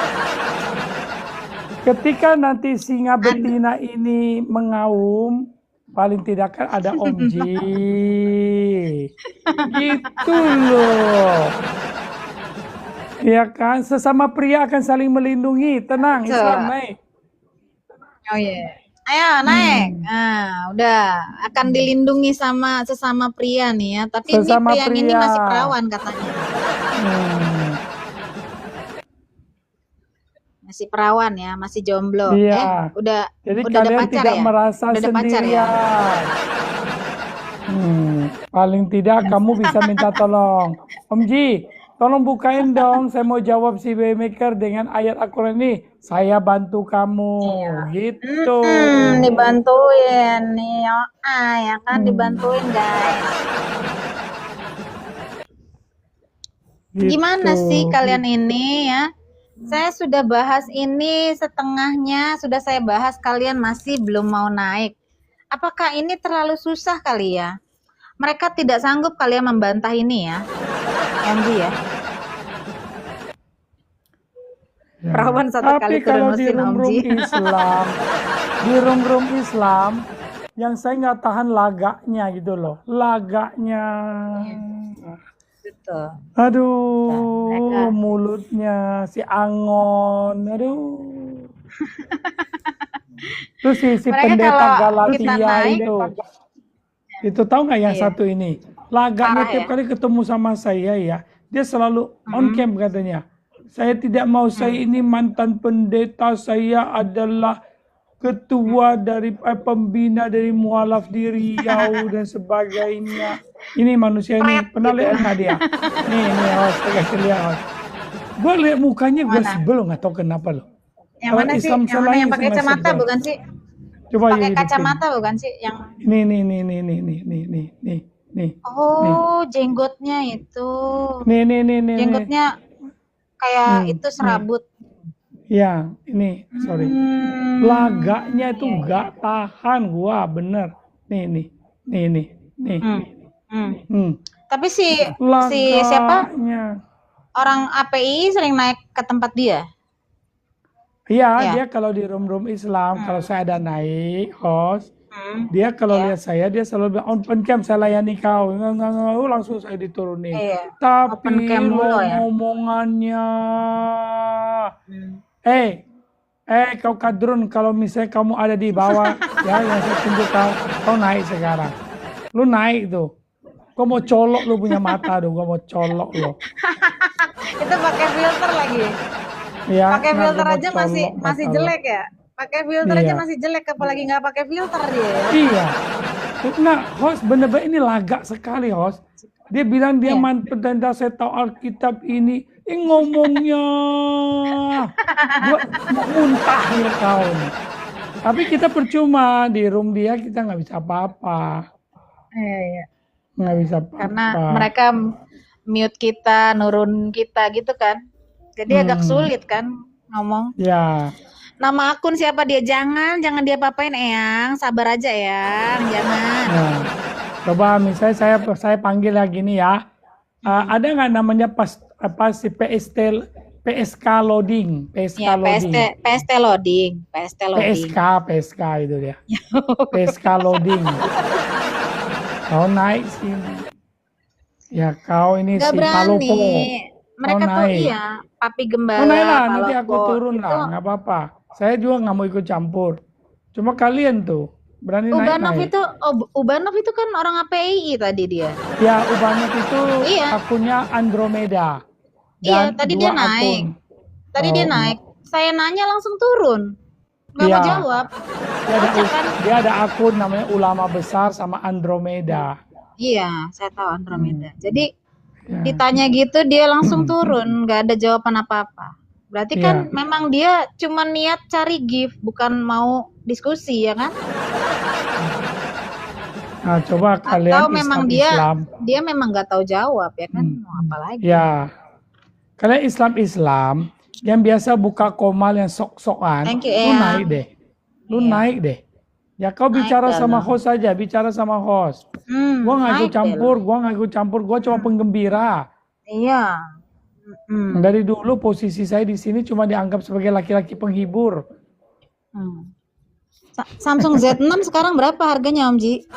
Ketika nanti singa betina ini mengaum, paling tidak kan ada Om Ji. Gitu loh. Ya kan? Sesama pria akan saling melindungi. Tenang, Islam naik. Oh iya. Ayo naik. Nah, udah akan dilindungi sama sesama pria nih ya. Tapi Sesama ini pria yang ini pria. masih perawan katanya. Masih perawan ya, masih jomblo. Iya. Jadi udah ada kalian pacar tidak ya? merasa Udah ada pacar sendirian. ya? Paling tidak kamu bisa minta tolong. Om Ji, tolong bukain dong. Saya mau jawab si Waymaker dengan ayat Al-Quran ini. Saya bantu kamu. Gitu. Dibantuin nih, ya kan dibantuin guys. Gitu. Gimana sih kalian ini ya? Saya sudah bahas ini setengahnya, sudah saya bahas, kalian masih belum mau naik. Apakah ini terlalu susah kali ya? Mereka tidak sanggup kalian membantah ini ya, MG ya. Perawan satu kali Tapi turun kalau di mesin, Om room-room Ji. Islam, di room-room Islam, yang saya nggak tahan lagaknya gitu loh, lagaknya. Betul. Aduh, mulutnya si Angon, aduh. Terus si Mereka pendeta kalau kita Galatia naik, itu tahu nggak yang satu ini? Lagaknya Parah tiap ya? kali ketemu sama saya ya, dia selalu on cam katanya. Saya tidak mau, saya ini mantan pendeta, saya adalah ketua dari pembina dari mualaf di Riau dan sebagainya. Ini manusia ini, pernah lihat nggak dia? Nih, host, saya kasih lihat host. Gue lihat mukanya gue sebel, nggak tahu kenapa loh. Yang Kalau mana sih? Islam Yang mana selain yang pakai Islam kacamata sebel. bukan sih? Coba Pakai ya hidupin. kacamata bukan sih? Yang Nih. oh jenggotnya itu. Nih. Jenggotnya kayak itu serabut. Ya, ini sorry. Lagaknya itu nggak tahan gua, bener. Nih. Tapi si Lagaknya. siapa? Orang API sering naik ke tempat dia. Iya, Ya. dia kalau di room Islam, kalau saya ada naik host, dia kalau lihat saya, dia selalu bilang open cam, saya layani kau. Nggak, langsung saya diturunin. Iya. Tapi Open cam dulu lo ya. ngomongannya, kau kadrun, kalau misalnya kamu ada di bawah, ya yang saya tunjuk kau naik sekarang. Lu naik tuh. Gua mau colok lu punya mata tuh, gua mau colok lu. Itu pakai filter lagi. Ya, Pakai nah, filter gua mau aja colok masih mata lu. jelek ya. Pakai filter Iya. aja masih jelek, apalagi nggak pakai filter dia. Ya. Iya. Nah, host bener-bener ini lagak sekali, host. Dia bilang dia mantan pendeta, saya tahu Alkitab ini. Ngomongnya. Gua mau muntah ya kau nih. Tapi kita percuma, di room dia kita nggak bisa apa-apa. Iya, iya. Nggak bisa Karena apa-apa. mereka mute kita, nurun kita gitu kan. Jadi agak sulit kan ngomong. Ya, Nama akun siapa dia? Jangan dia apa-apain Eyang. Sabar aja Eyang, jangan. nah, coba misalnya saya panggil lagi nih ya. Ada nggak namanya si PSK loading, PSK Ya, loading, PST loading, PST loading. PSK itu dia, PSK loading. Kau naik sini. Ya kau ini Gak si berani. Palopo. Mereka Oh, tuh naik. iya, Papi Gembala, Oh naik lah, nanti aku Palopo. turun lah, nggak apa-apa. Saya juga nggak mau ikut campur. Cuma kalian tuh berani Ubanov naik-naik. itu, Ubanov itu kan orang API tadi dia. Ya, Ubanov itu Iya. akunnya Andromeda. Iya, Dan tadi dua dia naik. akun. Tadi dia Oh, naik. Saya nanya langsung turun. Gak Iya. mau jawab. Dia ada akun namanya Ulama Besar sama Andromeda. Iya, saya tahu Andromeda. Jadi Ya. ditanya gitu dia langsung turun, nggak ada jawaban apa-apa. Berarti kan Iya. memang dia cuma niat cari gift, bukan mau diskusi ya kan? Nah, coba kalian Atau memang Islam. dia memang nggak tahu jawab ya kan? Mau apa lagi? Ya. Kalian Islam yang biasa buka komal yang sok-sokan, Thank you, lu Eyang. naik deh. Lu Iya. naik deh. Ya kau Naik bicara dah sama lah. host aja, bicara sama host. Gua nggak ikut Naik deh campur, lah. gua cuma penggembira. Iya. Dari dulu posisi saya di sini cuma dianggap sebagai laki-laki penghibur. Samsung Z6 sekarang berapa harganya Om Ji?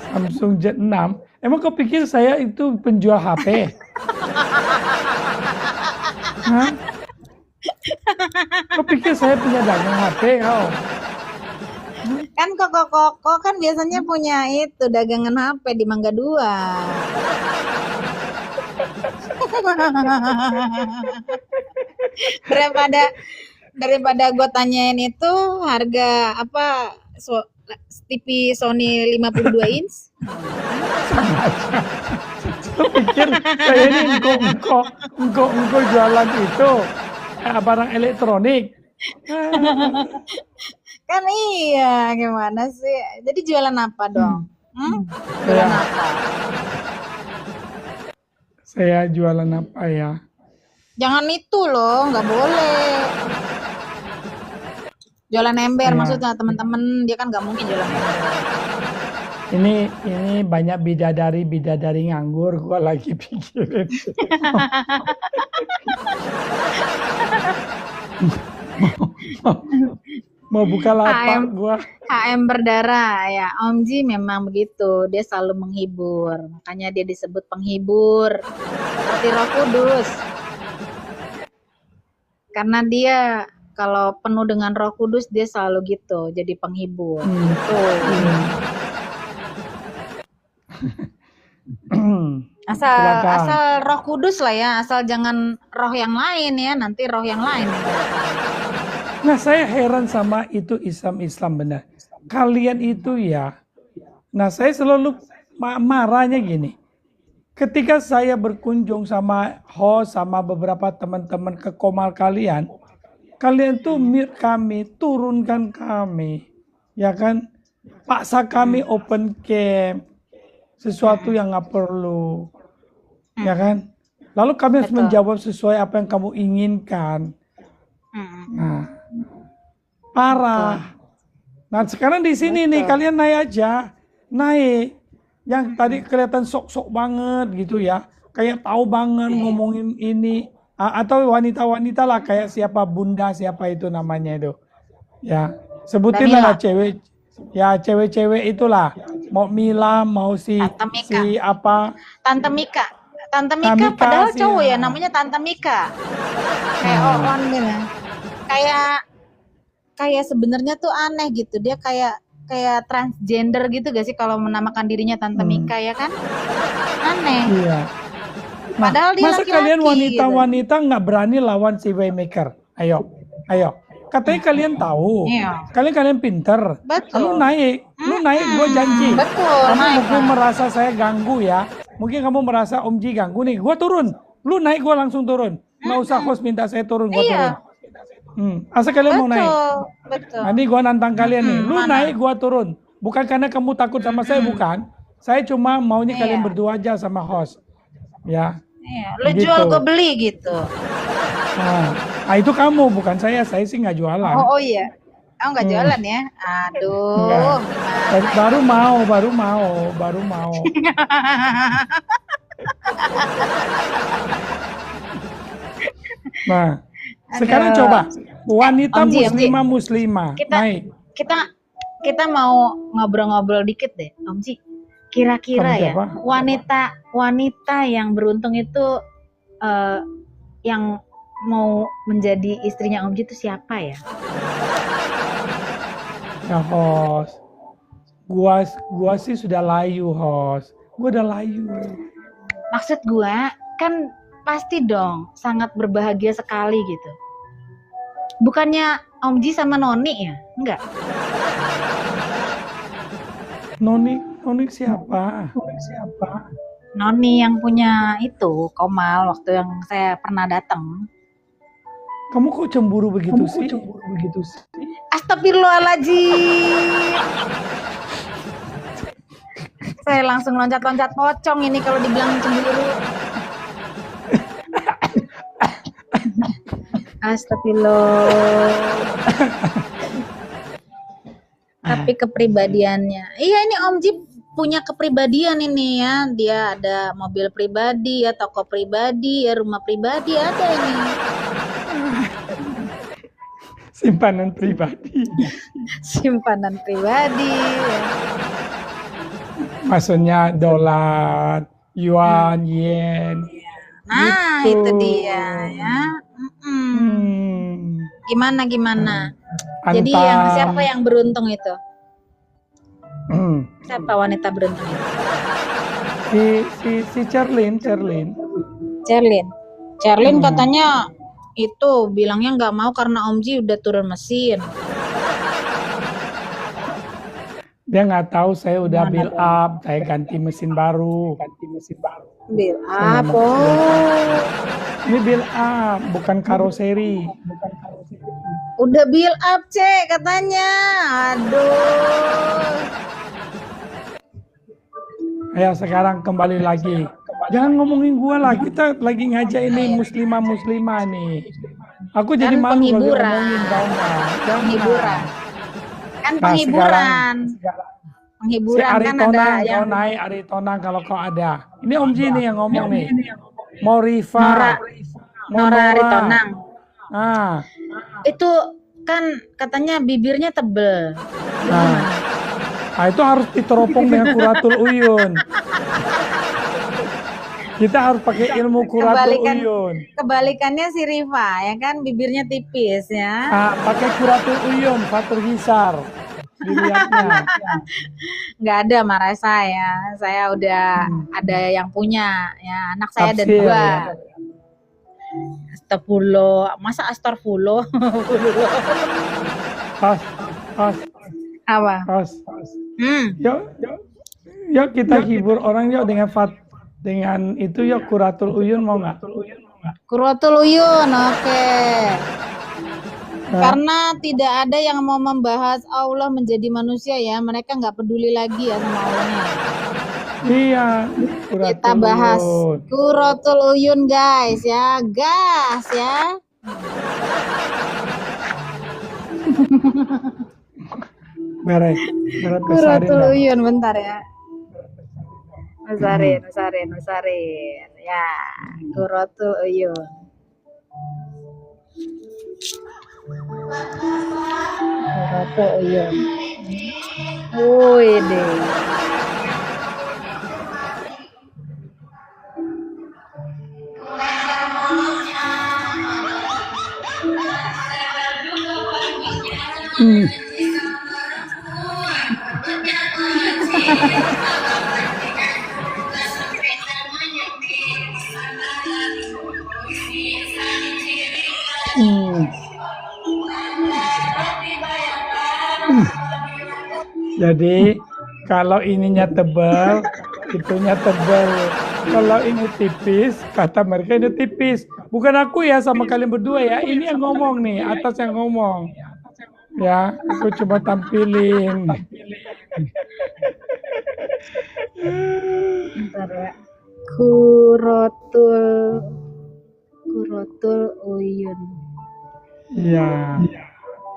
Samsung Z6. Emang kau pikir saya itu penjual HP? Hah? Kau pikir saya punya dagang HP kau? Kan Koko kan biasanya punya itu dagangan HP di Mangga 2. daripada gue tanyain itu harga apa TV Sony 52 inch. Kau pikir saya ini engkau jualan itu barang elektronik? Kan iya, gimana sih? Jadi jualan apa dong? Jualan apa? Saya jualan apa ya? Jangan itu loh, nggak boleh. Jualan ember Iya. maksudnya teman-teman, dia kan nggak mungkin jualan ember. Ini banyak bidadari nganggur, gua lagi pikirin. mau buka lapak gua. HM berdarah ya, Om Ji memang begitu, dia selalu menghibur, makanya dia disebut penghibur seperti Roh Kudus. Karena dia kalau penuh dengan Roh Kudus dia selalu gitu, jadi penghibur. Tuh. Asal Roh Kudus lah ya, asal jangan roh yang lain ya, nanti roh yang lain. Nah, saya heran sama itu Islam benar. Kalian itu ya. Nah, saya selalu marahnya gini. Ketika saya berkunjung sama host sama beberapa teman-teman ke komal kalian tuh mute kami, turunkan kami, ya kan? Paksa kami open cam, sesuatu yang nggak perlu, ya kan? Lalu kami harus menjawab sesuai apa yang kamu inginkan. Nah, parah. Nah, sekarang di sini nih kalian naik aja, naik. Yang tadi kelihatan sok-sok banget gitu ya, kayak tahu banget ngomongin ini. Atau wanita-wanita lah kayak siapa Bunda siapa itu namanya itu, ya sebutin lah cewek, ya cewek-cewek itulah, mau Mila mau si apa Tante Mika padahal cowok ya, namanya Tante Mika, kayak Oon gitu, kayak sebenarnya tuh aneh gitu, dia kayak transgender gitu gak sih kalau menamakan dirinya Tante Mika ya kan, aneh. Iya. Nah, Padahal dia masa laki-laki kalian wanita-wanita nggak berani lawan si Waymaker? Ayo. Katanya kalian tahu, kalian pinter. Betul. Lu naik, gue janji. Betul. Kamu mungkin merasa saya ganggu ya, mungkin kamu merasa Om Ji ganggu nih, gue turun. Lu naik, gue langsung turun. Nggak usah host minta saya turun, gue turun. Asal kalian mau naik. Betul. Nanti gue nantang kalian nih, lu naik, gue turun. Bukan karena kamu takut sama saya, bukan. Saya cuma maunya kalian berdua aja sama host. Ya. Iya, lu jual gue beli gitu. Nah, itu kamu, bukan saya. Saya sih nggak jualan. Oh iya. Oh nggak jualan ya? Aduh, Enggak. gimana? Baru mau. Nah, sekarang coba wanita Om Ji, muslimah. Naik. Kita mau ngobrol-ngobrol dikit deh, Om Ji. Kira-kira Sama ya, siapa? wanita yang beruntung itu yang mau menjadi istrinya Om Ji itu siapa ya? Ya host, gua sih sudah layu host. Gua udah layu. Maksud gua kan pasti dong sangat berbahagia sekali gitu. Bukannya Om Ji sama Noni ya? Enggak. Noni siapa? Noni yang punya itu Komal waktu yang saya pernah datang. Kamu kok cemburu begitu sih? Astagfirullahaladzim. Saya langsung loncat-loncat pocong ini kalau dibilang cemburu. Astagfirullah. Tapi kepribadiannya. Iya ini Om Ji punya kepribadian ini ya. Dia ada mobil pribadi ya, toko pribadi ya, rumah pribadi ada ini. Simpanan pribadi. Simpanan pribadi ya. Maksudnya dolar, yuan, yen. Nah, gitu. itu dia ya. Gimana? Jadi siapa yang beruntung itu? Siapa wanita beruntung itu? Si Cerlin. Cerlin katanya itu bilangnya nggak mau karena Om Ji udah turun mesin. Dia nggak tahu saya udah build up, saya ganti mesin baru. Build up, oh. Ini build up, bukan karoseri. Udah build up, Cek, katanya. Aduh. Ayo sekarang kembali lagi. Jangan ngomongin gua lah, kita lagi ngajak ini muslimah nih. Aku jadi Kan malu kalau penghiburan. ngomongin tau nggak? Jangan. Penghiburan. Kan Nah, penghiburan. Si Penghiburan kan Aritonang, ada kau yang naik Aritonang kalau kau ada. Ini Om Ji nih yang ngomong nih. Mau Rifa. Nora Aritonang. Ah, Itu kan katanya bibirnya tebel. nah itu harus diteropong dengan Quratul Uyun. Kita harus pakai ilmu Quratul Uyun. Kebalikannya si Rifa ya kan bibirnya tipis ya. Pakai Quratul Uyun, Fatur Hisar. Dilihatnya. Nggak ada marah saya udah ada yang punya ya, anak saya ada Tafsir, 2. ya. Astagfirullah, masa astagfirullah? Apa? Yuk kita hibur orang yuk dengan itu yuk Quratul Uyun mau nggak? Quratul Uyun, oke. Karena tidak ada yang mau membahas Allah menjadi manusia ya, mereka nggak peduli lagi ya sama Allahnya. Iya, Kita bahas Quratul Uyun guys ya, gas ya. Beres Quratul Uyun bentar ya. Besarin ya. Quratul Uyun. Quratul Uyun. Wih deh. Jadi kalau ininya tebal, itunya tebal. Kalau ini tipis, kata mereka ini tipis. Bukan aku ya sama kalian berdua ya. Ini yang ngomong nih, atas yang ngomong. Ya, aku coba tampilin. Bentar ya. Kurotul Uyun. Ya.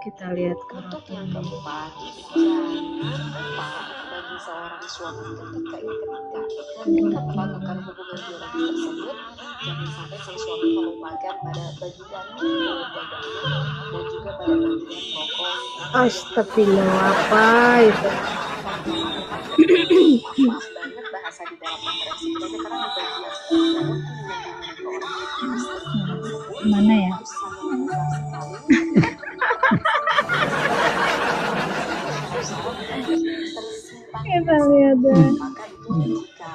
Kita lihat Untuk kurotul. yang keempat, jangan lupa bagi seorang suami ketika ia menikah dan dekat melakukan hubungan biologis tersebut, jangan sampai sang suami melupakan pada bagian dalam dadanya dan juga pada bagian bokong. Astagfirullah, apa itu? Maaf banget bahasa di dalam kontrasi kita karena di bagian dalam yang dimiliki orang tersebut Mana ya? itu sangat besar sekali. Kita lihat deh. Maka itu jika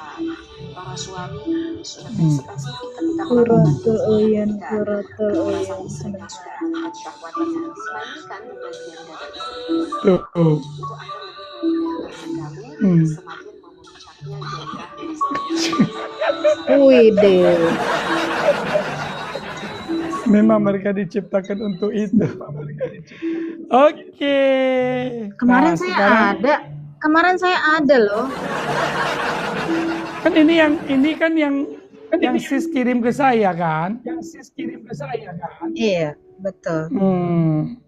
para suami sudah berspesifik ketika Kurotul Uyun, melakukan Kurotul merasa Uyun. istrinya sudah mengangkat syahwatnya dibandingkan di bagian dada istri Tuh. itu akan lebih mudah sekali semakin memuncaknya gairah istri. Wih deh. Memang mereka diciptakan untuk itu. Oke. Kemarin Nah, saya sekarang ada. Kemarin saya ada loh. kan ini kan yang sis kirim ke saya kan? Iya, betul.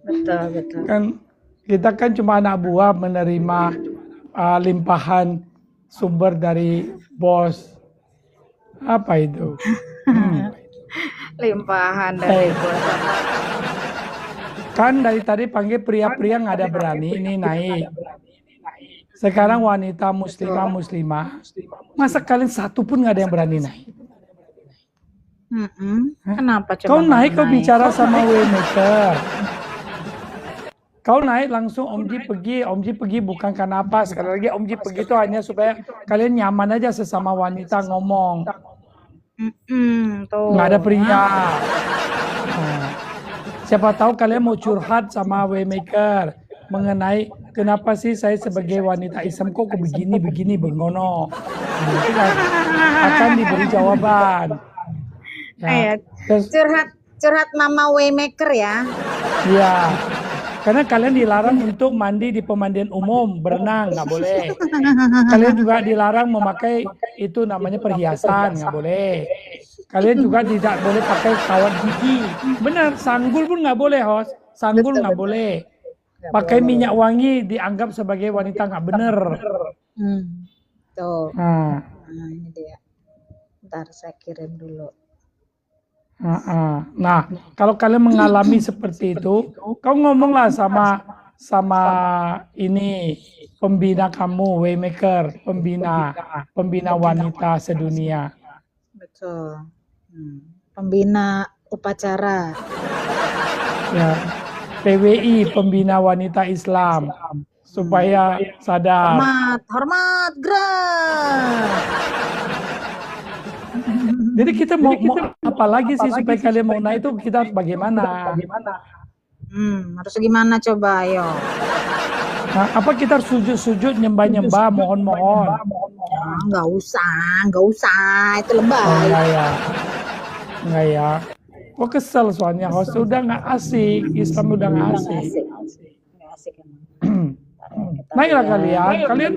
Betul. Kan kita kan cuma anak buah menerima limpahan sumber dari bos. Apa itu? Limpahan dari bos. Kan dari tadi panggil pria-pria nggak ada berani ini naik. Sekarang wanita muslimah, masa kalian satu pun nggak ada yang berani naik? Kenapa coba Kau nggak naik, kau bicara sama Waymaker. Kau naik langsung Om Ji pergi bukan karena apa. Sekali lagi Om Ji pergi itu hanya supaya kalian nyaman aja sesama wanita ngomong. Tuh. Nggak ada pria. Nah, siapa tahu kalian mau curhat sama Waymaker mengenai kenapa sih saya sebagai wanita Islam kok begini bengono. Nah, itu akan diberi jawaban. Ya. Terus, Curhat Mama Waymaker ya. iya. Karena kalian dilarang untuk mandi di pemandian umum, berenang nggak boleh. Kalian juga dilarang memakai itu namanya perhiasan, nggak boleh. Kalian juga tidak boleh pakai kawat gigi. Benar, sanggul pun nggak boleh, host. Sanggul nggak boleh. Pakai minyak wangi dianggap sebagai wanita nggak bener. Tuh. Nah, Ini dia. Ntar saya kirim dulu. nah, kalau kalian mengalami seperti itu, kau ngomonglah sama ini pembina kamu, Waymaker, pembina wanita sedunia. Betul. Pembina upacara. Ya, PWI, pembina wanita Islam, supaya sadar. Hormat, gerak. Jadi kita mau apa lagi sih supaya kalian mau naik itu kita harus bagaimana? Harus gimana coba, ayo. Nah, apa kita harus sujud-sujud, nyembah-nyembah, mohon-mohon? Nggak usah, itu lebay. Oh, enggak ya. Kok kesel soalnya, host udah nggak asik, Islam udah nggak asik. Nggak asik emang. Naiklah kalian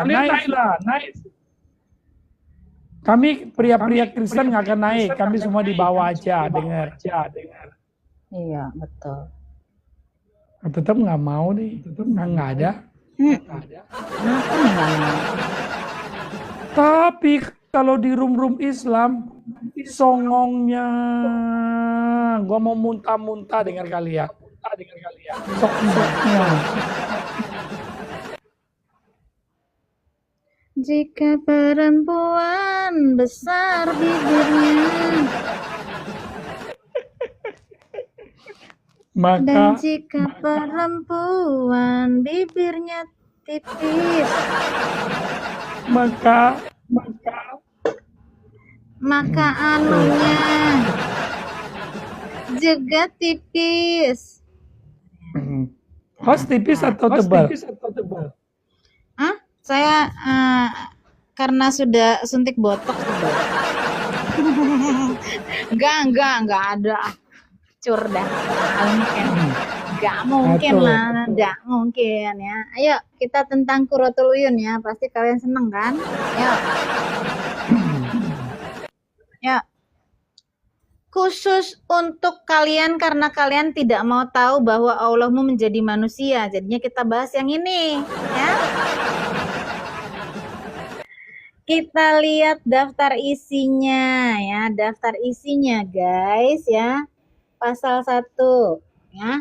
naik. Kami pria-pria Kristen nggak akan naik, kami semua di bawah aja, dengar. Iya, betul. Tetap nggak mau nih, nggak ada. Kenapa nih nggak mau? Tapi kalau di room Islam, songongnya, gua mau muntah-muntah dengan kalian. Sok-soknya. Jika perempuan besar bibirnya Maka dan jika perempuan bibirnya tipis, maka maka anunya juga tipis. host tipis atau tebal? Hah? Saya karena sudah suntik botox gitu. Enggak ada. Cur dah. Gak mungkin Betul. lah, gak mungkin ya. Ayo kita tentang Qurratul Uyun ya, pasti kalian seneng kan? Yuk, yuk. Khusus untuk kalian karena kalian tidak mau tahu bahwa Allahmu menjadi manusia, jadinya kita bahas yang ini ya. Kita lihat daftar isinya ya, daftar isinya guys ya. Pasal 1 ya.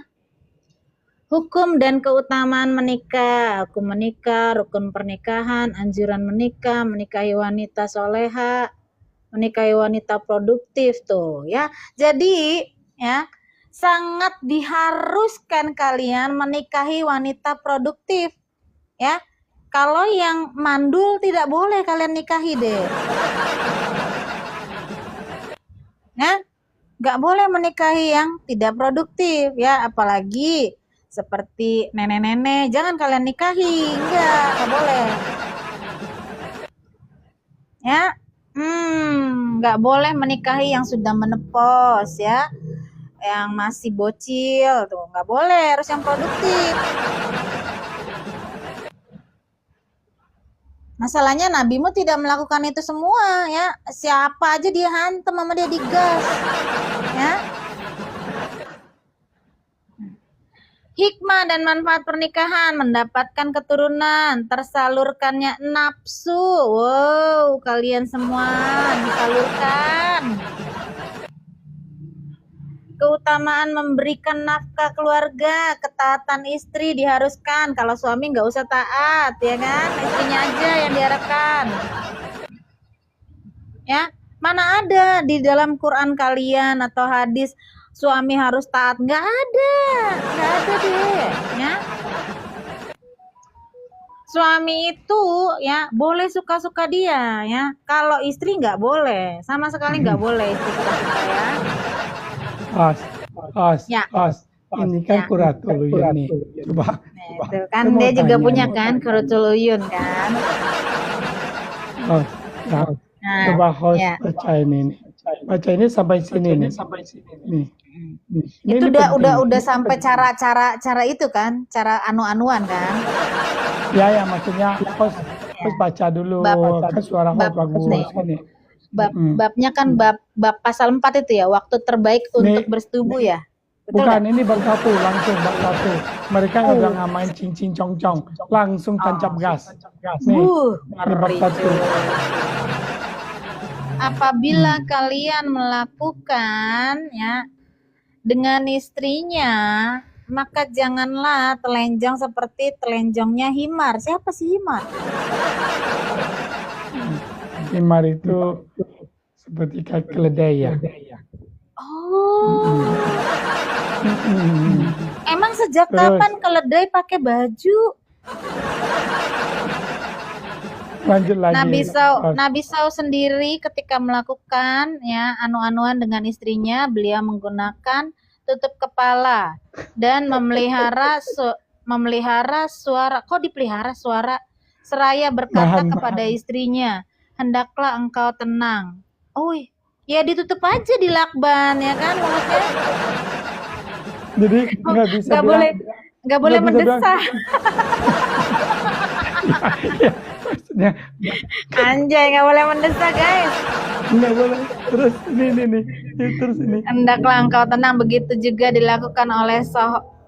Hukum dan keutamaan menikah, hukum menikah, rukun pernikahan, anjuran menikah, menikahi wanita soleha, menikahi wanita produktif tuh ya. Jadi ya sangat diharuskan kalian menikahi wanita produktif ya. Kalau yang mandul tidak boleh kalian nikahi deh. Nah, nggak boleh menikahi yang tidak produktif ya, apalagi seperti nenek-nenek, jangan kalian nikahi, nggak boleh. Ya, nggak boleh menikahi yang sudah menepos ya, yang masih bocil tuh nggak boleh, harus yang produktif. Masalahnya nabimu tidak melakukan itu semua ya. Siapa aja dia hantam sama dia digas. Ya. Hikmah dan manfaat pernikahan, mendapatkan keturunan, tersalurkannya nafsu. Wow, kalian semua disalurkan. Keutamaan memberikan nafkah keluarga, ketaatan istri diharuskan. Kalau suami nggak usah taat, ya kan? Istrinya aja yang diharapkan. Ya, mana ada di dalam Quran kalian atau hadis suami harus taat? Nggak ada deh. Ya. Suami itu ya boleh suka-suka dia, ya. Kalau istri nggak boleh, sama sekali nggak boleh istri suka-suka ya. Ya. Ini kan Qurratul Uyun nih. Coba. Nah, itu kan dia juga punya kan Qurratul Uyun kan. Ya. Coba host baca ini nih. Baca ini sampai sini nih. Nih. Itu udah sampai cara itu kan, cara anu-anuan kan. Ya maksudnya host baca dulu. Kan suara host bagus nih. Babnya kan bab pasal 4 itu ya, waktu terbaik untuk bersetubuh ya. Betul bukan, gak? ini bab 1 langsung bab 1. Mereka nggak ngamain cincin cong-cong, langsung tancap gas. Nih, bab 1. Apabila kalian melakukan ya dengan istrinya, maka janganlah telenjang seperti telenjongnya himar. Siapa sih himar? Himar itu seperti kayak keledai ya. Oh. Emang sejak kapan keledai pakai baju? Lanjut lagi. Nabi Saw sendiri ketika melakukan ya anu-anuan dengan istrinya, beliau menggunakan tutup kepala dan memelihara suara. Kok dipelihara suara? Seraya berkata kepada istrinya, hendaklah engkau tenang. Oh, ya ditutup aja di lakban ya kan mulutnya. Jadi nggak bisa nggak boleh mendesah. Ya, maksudnya Anjay, nggak boleh mendesah guys. nggak boleh. Terus ini terus ini. Hendaklah engkau tenang, begitu juga dilakukan oleh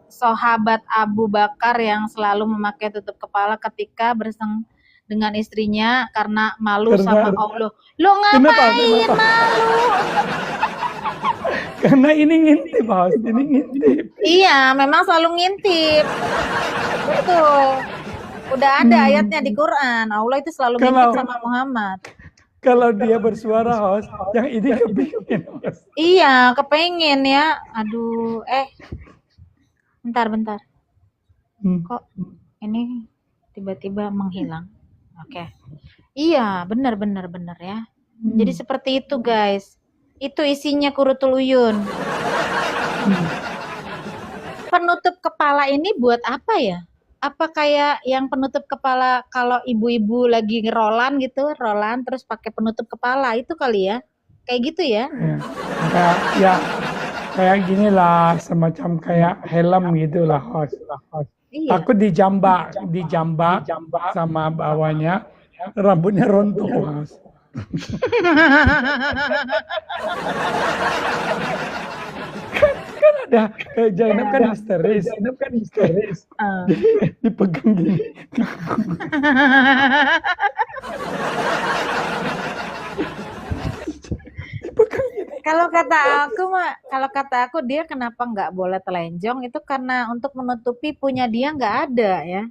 sahabat Abu Bakar yang selalu memakai tutup kepala ketika berseng dengan istrinya karena malu sama Allah. Lo ngapain malu? Karena ini ngintip, Bos. Ini ngintip. Iya, memang selalu ngintip. Betul. Udah ada ayatnya di Quran. Allah itu selalu ngintip sama Muhammad. Kalau dia bersuara, host, yang ini kepingin, host. Iya, kepengen ya. Aduh, bentar. Kok ini tiba-tiba menghilang? Oke. Iya, benar ya. Jadi seperti itu, guys. Itu isinya Qurratul Uyun. Penutup kepala ini buat apa ya? Apa kayak yang penutup kepala kalau ibu-ibu lagi rolan gitu, rolan terus pakai penutup kepala itu kali ya? Kayak gitu ya? Ya, kayak gini lah, semacam kayak helm gitu lah, host. Iya. Aku dijambak sama bawahnya, rambutnya rontok, host. Kan ada Zainab kan histeris. Ah. Dipegang gini. Dipegang gini. Kalau kata aku dia kenapa nggak boleh telanjang itu karena untuk menutupi punya dia nggak ada ya.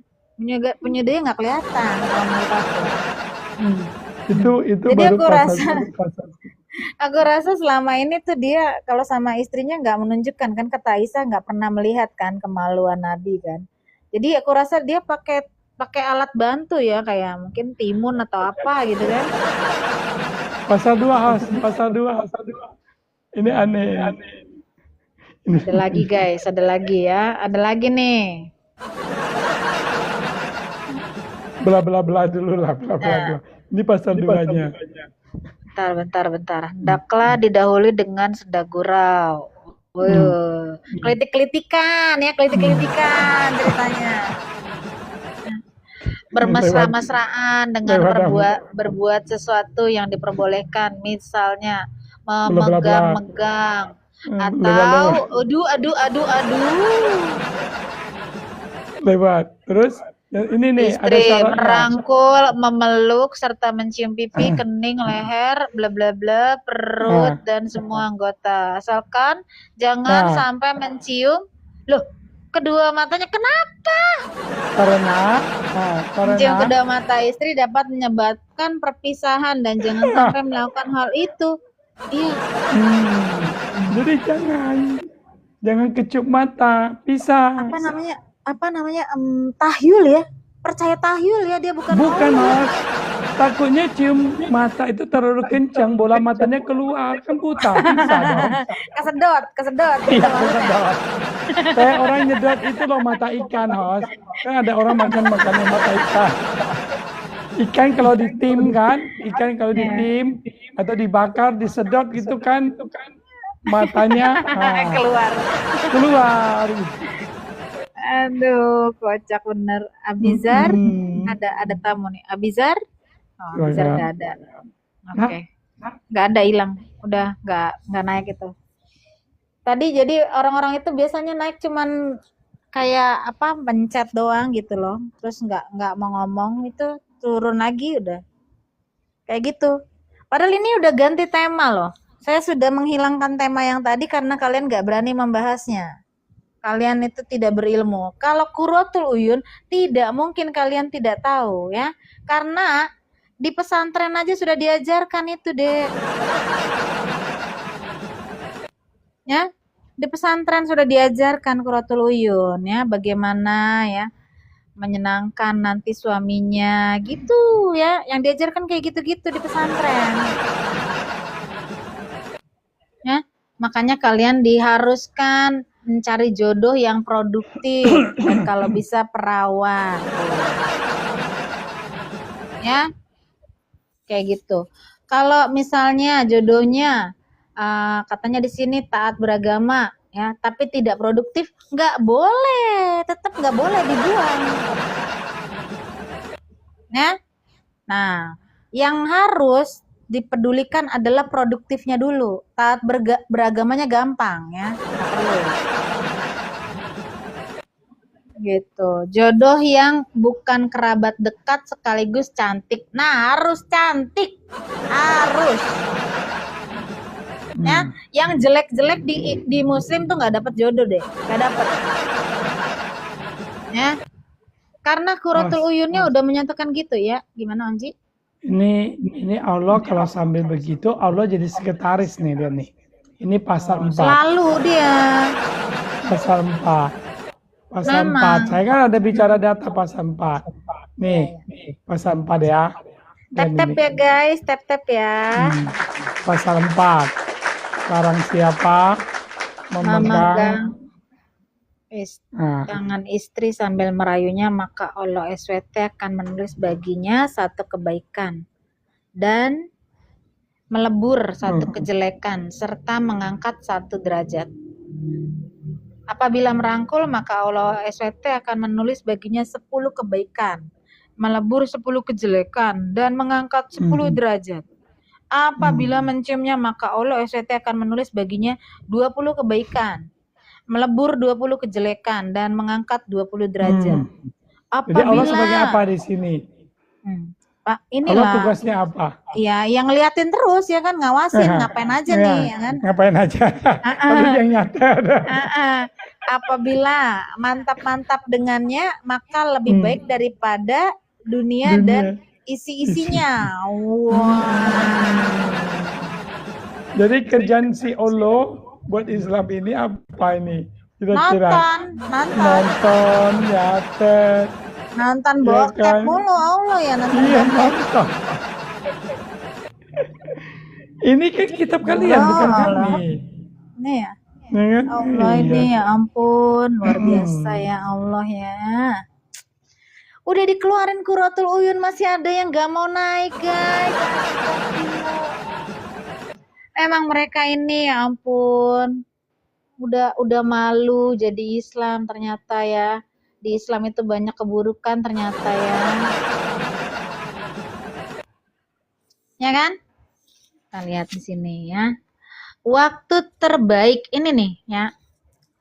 Punya dia nggak kelihatan kalau menurut aku. Itu Jadi baru aku rasa pasal. aku rasa selama ini tuh dia kalau sama istrinya nggak menunjukkan kan, kata Aisyah nggak pernah melihat kan kemaluan Nabi kan. Jadi aku rasa dia pakai alat bantu ya, kayak mungkin timun atau apa gitu kan. Pasal 2, host. Pasal 2. Ini aneh. Ada lagi guys, ada lagi ya. Ada lagi nih. Bla dulu lah, bla dulu. Ini pasal 2-nya. Bentar. Hendaklah didahului dengan senda gurau. Kelitik-kelitikan ceritanya. Bermesra-mesraan dengan berbuat sesuatu yang diperbolehkan, misalnya memegang-megang atau aduh. Lewat. Terus ini nih ada Istri syaratnya. merangkul, memeluk serta mencium pipi, kening, leher, bla bla bla, perut dan semua anggota. Asalkan jangan sampai mencium. Loh, kedua matanya kenapa? Karena Mencium kedua mata istri dapat menyebabkan perpisahan dan jangan sampai melakukan hal itu. Iya. Jadi jangan kecup mata, pisah. Apa namanya tahyul ya, percaya tahyul ya, dia bukan Mas. Takutnya cium mata itu terlalu kencang, bola matanya keluar, kan buta, bisa dong. kesedot Iya, kesedot. Kayak orang nyedot itu loh mata ikan, host. Kan ada orang makannya mata ikan. Ikan kalau ditim atau dibakar, disedot gitu kan, matanya keluar. Aduh, kocak bener. Abizar, ada tamu nih. Abizar? Oh, Abizar nggak ada. Oke. Nggak ada, hilang. Udah nggak naik itu. Tadi jadi orang-orang itu biasanya naik cuman kayak apa, mencet doang gitu loh. Terus nggak mau ngomong, itu turun lagi udah. Kayak gitu. Padahal ini udah ganti tema loh. Saya sudah menghilangkan tema yang tadi karena kalian nggak berani membahasnya. Kalian itu tidak berilmu. Kalau Qurratul Uyun tidak mungkin kalian tidak tahu ya. Karena di pesantren aja sudah diajarkan itu, Dek. Ya, di pesantren sudah diajarkan Qurratul Uyun ya, bagaimana ya menyenangkan nanti suaminya gitu ya. Yang diajarkan kayak gitu-gitu di pesantren. Ya, makanya kalian diharuskan mencari jodoh yang produktif dan kalau bisa perawan. Ya. Kayak gitu. Kalau misalnya jodohnya katanya di sini taat beragama ya, tapi tidak produktif, nggak boleh, tetap nggak boleh dibuang. Ya. Nah, yang harus dipedulikan adalah produktifnya dulu. Taat beragamanya gampang ya, nggak perlu. Gitu. Jodoh yang bukan kerabat dekat sekaligus cantik. Nah, harus cantik. Harus. Ya, yang jelek-jelek di muslim tuh nggak dapat jodoh deh. Nggak dapat. Ya. Karena Qurratul Uyunnya udah menyatakan gitu ya. Gimana, Onji? Ini Allah kalau sambil begitu, Allah jadi sekretaris nih dia nih. Ini pasal 4. Selalu dia. Pasal 4. Pasal 4. Saya kan ada bicara data pasal 4. Nih, pasal 4 ya. Tap-tap ya guys, tap-tap ya. Pasal 4. Barang siapa memegang tangan istri sambil merayunya, maka Allah SWT akan menulis baginya satu kebaikan dan melebur satu kejelekan serta mengangkat satu derajat. Apabila merangkul, maka Allah SWT akan menulis baginya 10 kebaikan, melebur 10 kejelekan, dan mengangkat 10 derajat. Apabila menciumnya, maka Allah SWT akan menulis baginya 20 kebaikan, melebur 20 kejelekan, dan mengangkat 20 derajat. Jadi Allah sebagai apa di sini? Pak, Allah inilah tugasnya apa? ya yang ngeliatin terus ya kan, ngawasin ngapain aja nih ya kan. Ngapain aja? Harus yang nyata. Apabila mantap-mantap dengannya, maka lebih baik daripada dunia dan isi-isinya. Wah. Jadi kerjaan si Allah buat Islam ini apa ini? Kira-kira nonton, nyatet, nonton ya bokep kan? mulu Allah ya nonton. Iya bokep. nonton. Ini kan kitab kalian bukan kami. Ini ya. Ya kan? Allah Iya. ini ya ampun, luar biasa ya Allah ya. Udah dikeluarin Qurratul Uyun masih ada yang gak mau naik guys. Emang mereka ini ya ampun, udah malu jadi Islam ternyata ya. Di Islam itu banyak keburukan ternyata ya. Ya kan? Kita lihat di sini ya. Waktu terbaik ini nih ya.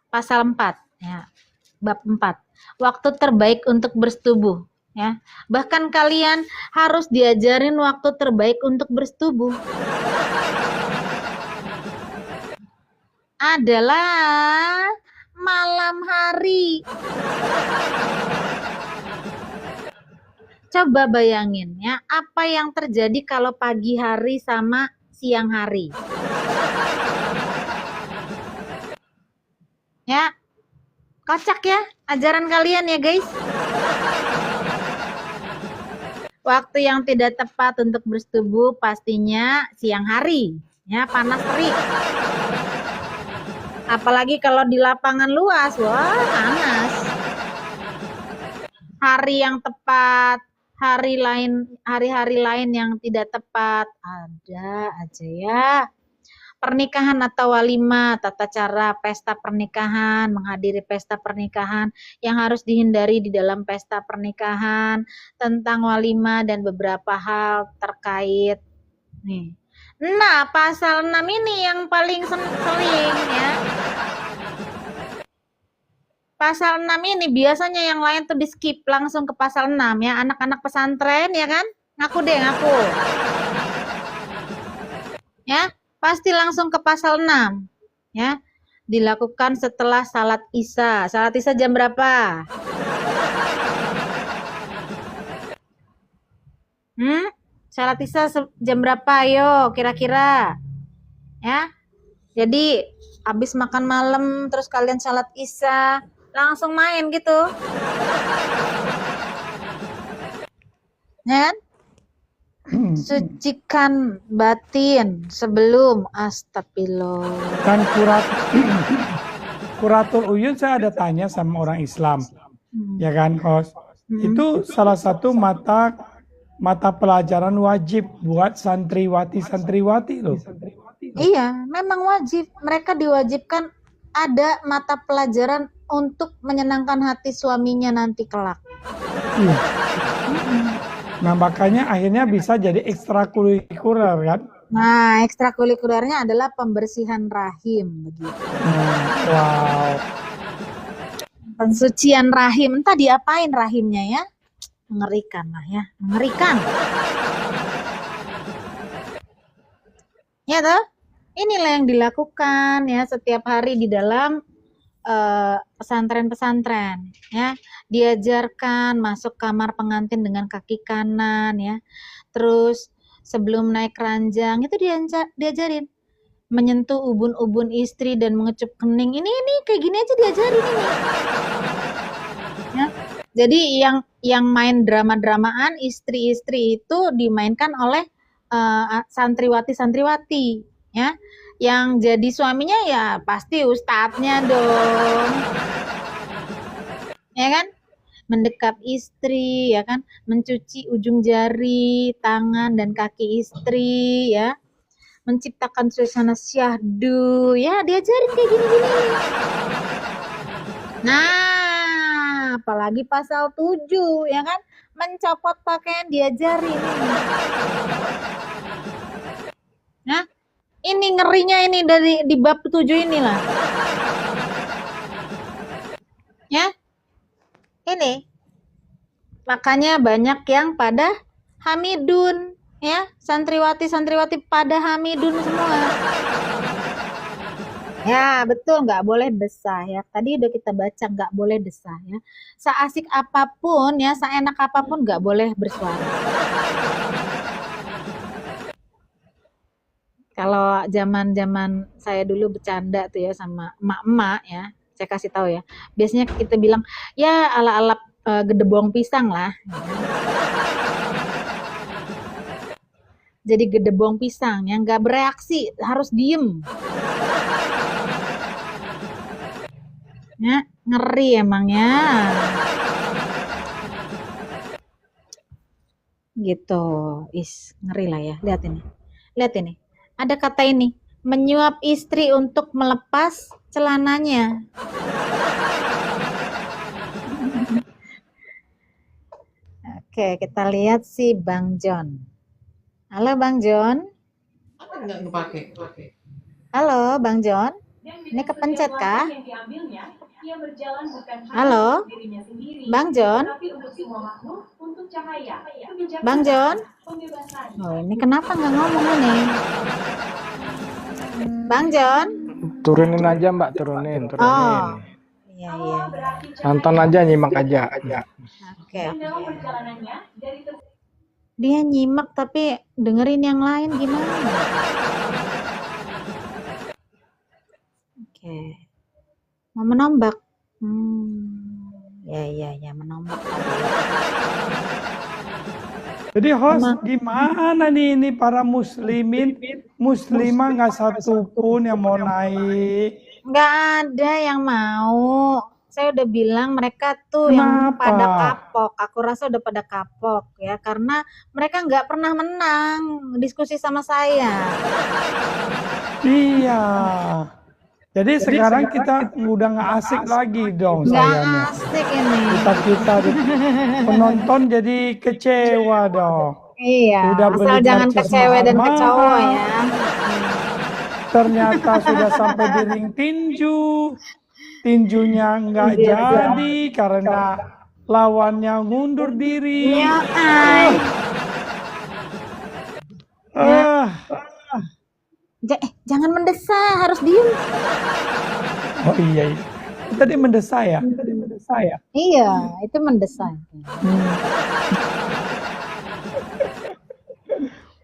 Pasal 4 ya. Bab 4. Waktu terbaik untuk bersetubuh ya. Bahkan kalian harus diajarin waktu terbaik untuk bersetubuh. Adalah malam hari. Coba bayangin ya, apa yang terjadi kalau pagi hari sama siang hari. Ya, kocak ya ajaran kalian ya guys. Waktu yang tidak tepat untuk bersetubuh pastinya siang hari, ya panas terik. Apalagi kalau di lapangan luas, wah panas. Hari yang tepat, hari-hari lain yang tidak tepat, ada aja ya. Pernikahan atau walimah, tata cara pesta pernikahan, menghadiri pesta pernikahan yang harus dihindari di dalam pesta pernikahan, tentang walimah dan beberapa hal terkait. Nih. Nah, pasal 6 ini yang paling sering ya. Pasal 6 ini biasanya yang lain tuh di skip langsung ke pasal 6 ya, anak-anak pesantren ya kan? Ngaku deh, ngaku. Ya, pasti langsung ke pasal 6 ya. Dilakukan setelah salat Isya. Salat Isya jam berapa? Salat Isya jam berapa? Ayo, kira-kira. Ya. Jadi, habis makan malam terus kalian salat Isya, langsung main gitu. Ya kan? Sucikan batin sebelum astagfirullah. Dan Qurratul Uyun saya ada tanya sama orang Islam. Ya kan, host? Itu salah satu mata pelajaran wajib buat santriwati loh. Iya, memang wajib. Mereka diwajibkan ada mata pelajaran untuk menyenangkan hati suaminya nanti kelak. Iya. Nah, makanya akhirnya bisa jadi ekstrakurikuler kan? Nah, ekstrakurikulernya adalah pembersihan rahim begitu. Wow. Pensucian rahim, entah diapain rahimnya ya. Mengerikan lah ya, mengerikan. Ya toh? Inilah yang dilakukan ya setiap hari di dalam pesantren-pesantren ya. Diajarkan masuk kamar pengantin dengan kaki kanan ya. Terus sebelum naik ranjang itu diajarin menyentuh ubun-ubun istri dan mengecup kening. Ini kayak gini aja diajarin ini. Ya. Jadi yang main drama-dramaan istri-istri itu dimainkan oleh santriwati-santriwati ya. Yang jadi suaminya ya pasti ustadznya dong. Ya kan? Mendekap istri ya kan, mencuci ujung jari, tangan dan kaki istri ya. Menciptakan suasana syahdu ya, diajarin kayak gini-gini. Nah, apalagi pasal 7 ya kan? Mencopot pakaian diajarin. Nah, ini ngerinya ini dari di bab 7 inilah. Ya, ini. Makanya banyak yang pada Hamidun, ya, santriwati-santriwati pada Hamidun semua. Ya, betul, nggak boleh desah ya. Tadi udah kita baca nggak boleh desah ya. Seasik apapun ya, seenak apapun nggak boleh bersuara. Kalau zaman-zaman saya dulu bercanda tuh ya sama emak-emak ya, saya kasih tahu ya. Biasanya kita bilang, ya ala-ala gedebong pisang lah. Jadi gedebong pisang yang nggak bereaksi, harus diem. Ya, ngeri emangnya. Gitu, ngeri lah ya. Lihat ini. Lihat ini. Ada kata ini, menyuap istri untuk melepas celananya. Oke, kita lihat si Bang John. Halo Bang John. Enggak pakai. Halo Bang John. Ini kepencet kah? Halo Bang John. Bang John. Oh, ini kenapa nggak ngomong ini? Bang John. Turunin aja Mbak, turunin. Oh. Iya. Nonton aja, nyimak aja. Oke. Dia nyimak tapi dengerin yang lain gimana? Oke. Mau menombak. Ya, menombak. Jadi host, gimana nih ini para muslimah nggak satu pun yang mau naik? Nggak ada yang mau. Saya udah bilang mereka tuh yang pada kapok. Aku rasa udah pada kapok ya, karena mereka nggak pernah menang diskusi sama saya. Iya. Jadi sekarang kita udah nggak asik lagi dong Nggak sayangnya. asik ini. Kita penonton jadi kecewa dong. Iya. Udah Asal beli jangan karcis kecewa dan mahal-mahal. kecewa ya. Ternyata sudah sampai di ring tinju. Tinjunya nggak jadi karena lawannya mundur diri. Iya, jangan mendesak, harus diem. Oh iya. Tadi mendesak ya? Iya, itu mendesak.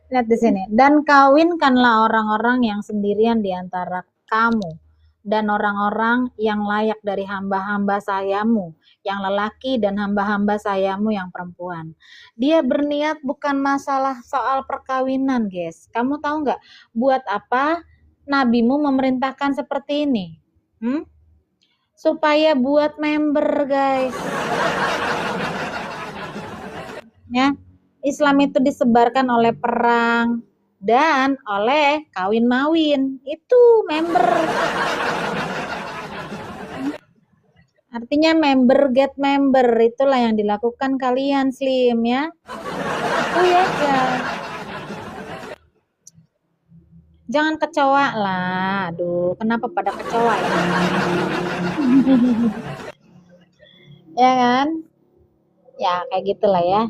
Lihat di sini. Dan kawinkanlah orang-orang yang sendirian di antara kamu dan orang-orang yang layak dari hamba-hamba sayamu yang lelaki dan hamba-hamba sayamu yang perempuan. Dia berniat bukan masalah soal perkawinan, guys. Kamu tahu nggak buat apa nabimu memerintahkan seperti ini? Supaya buat member, guys. Ya, Islam itu disebarkan oleh perang dan oleh kawin-mawin. Itu member. Artinya member get member, itulah yang dilakukan kalian Slim ya. Itu ya, jangan kecewa lah. Aduh, kenapa pada kecewa ya? Ya kan? Ya kayak gitulah ya.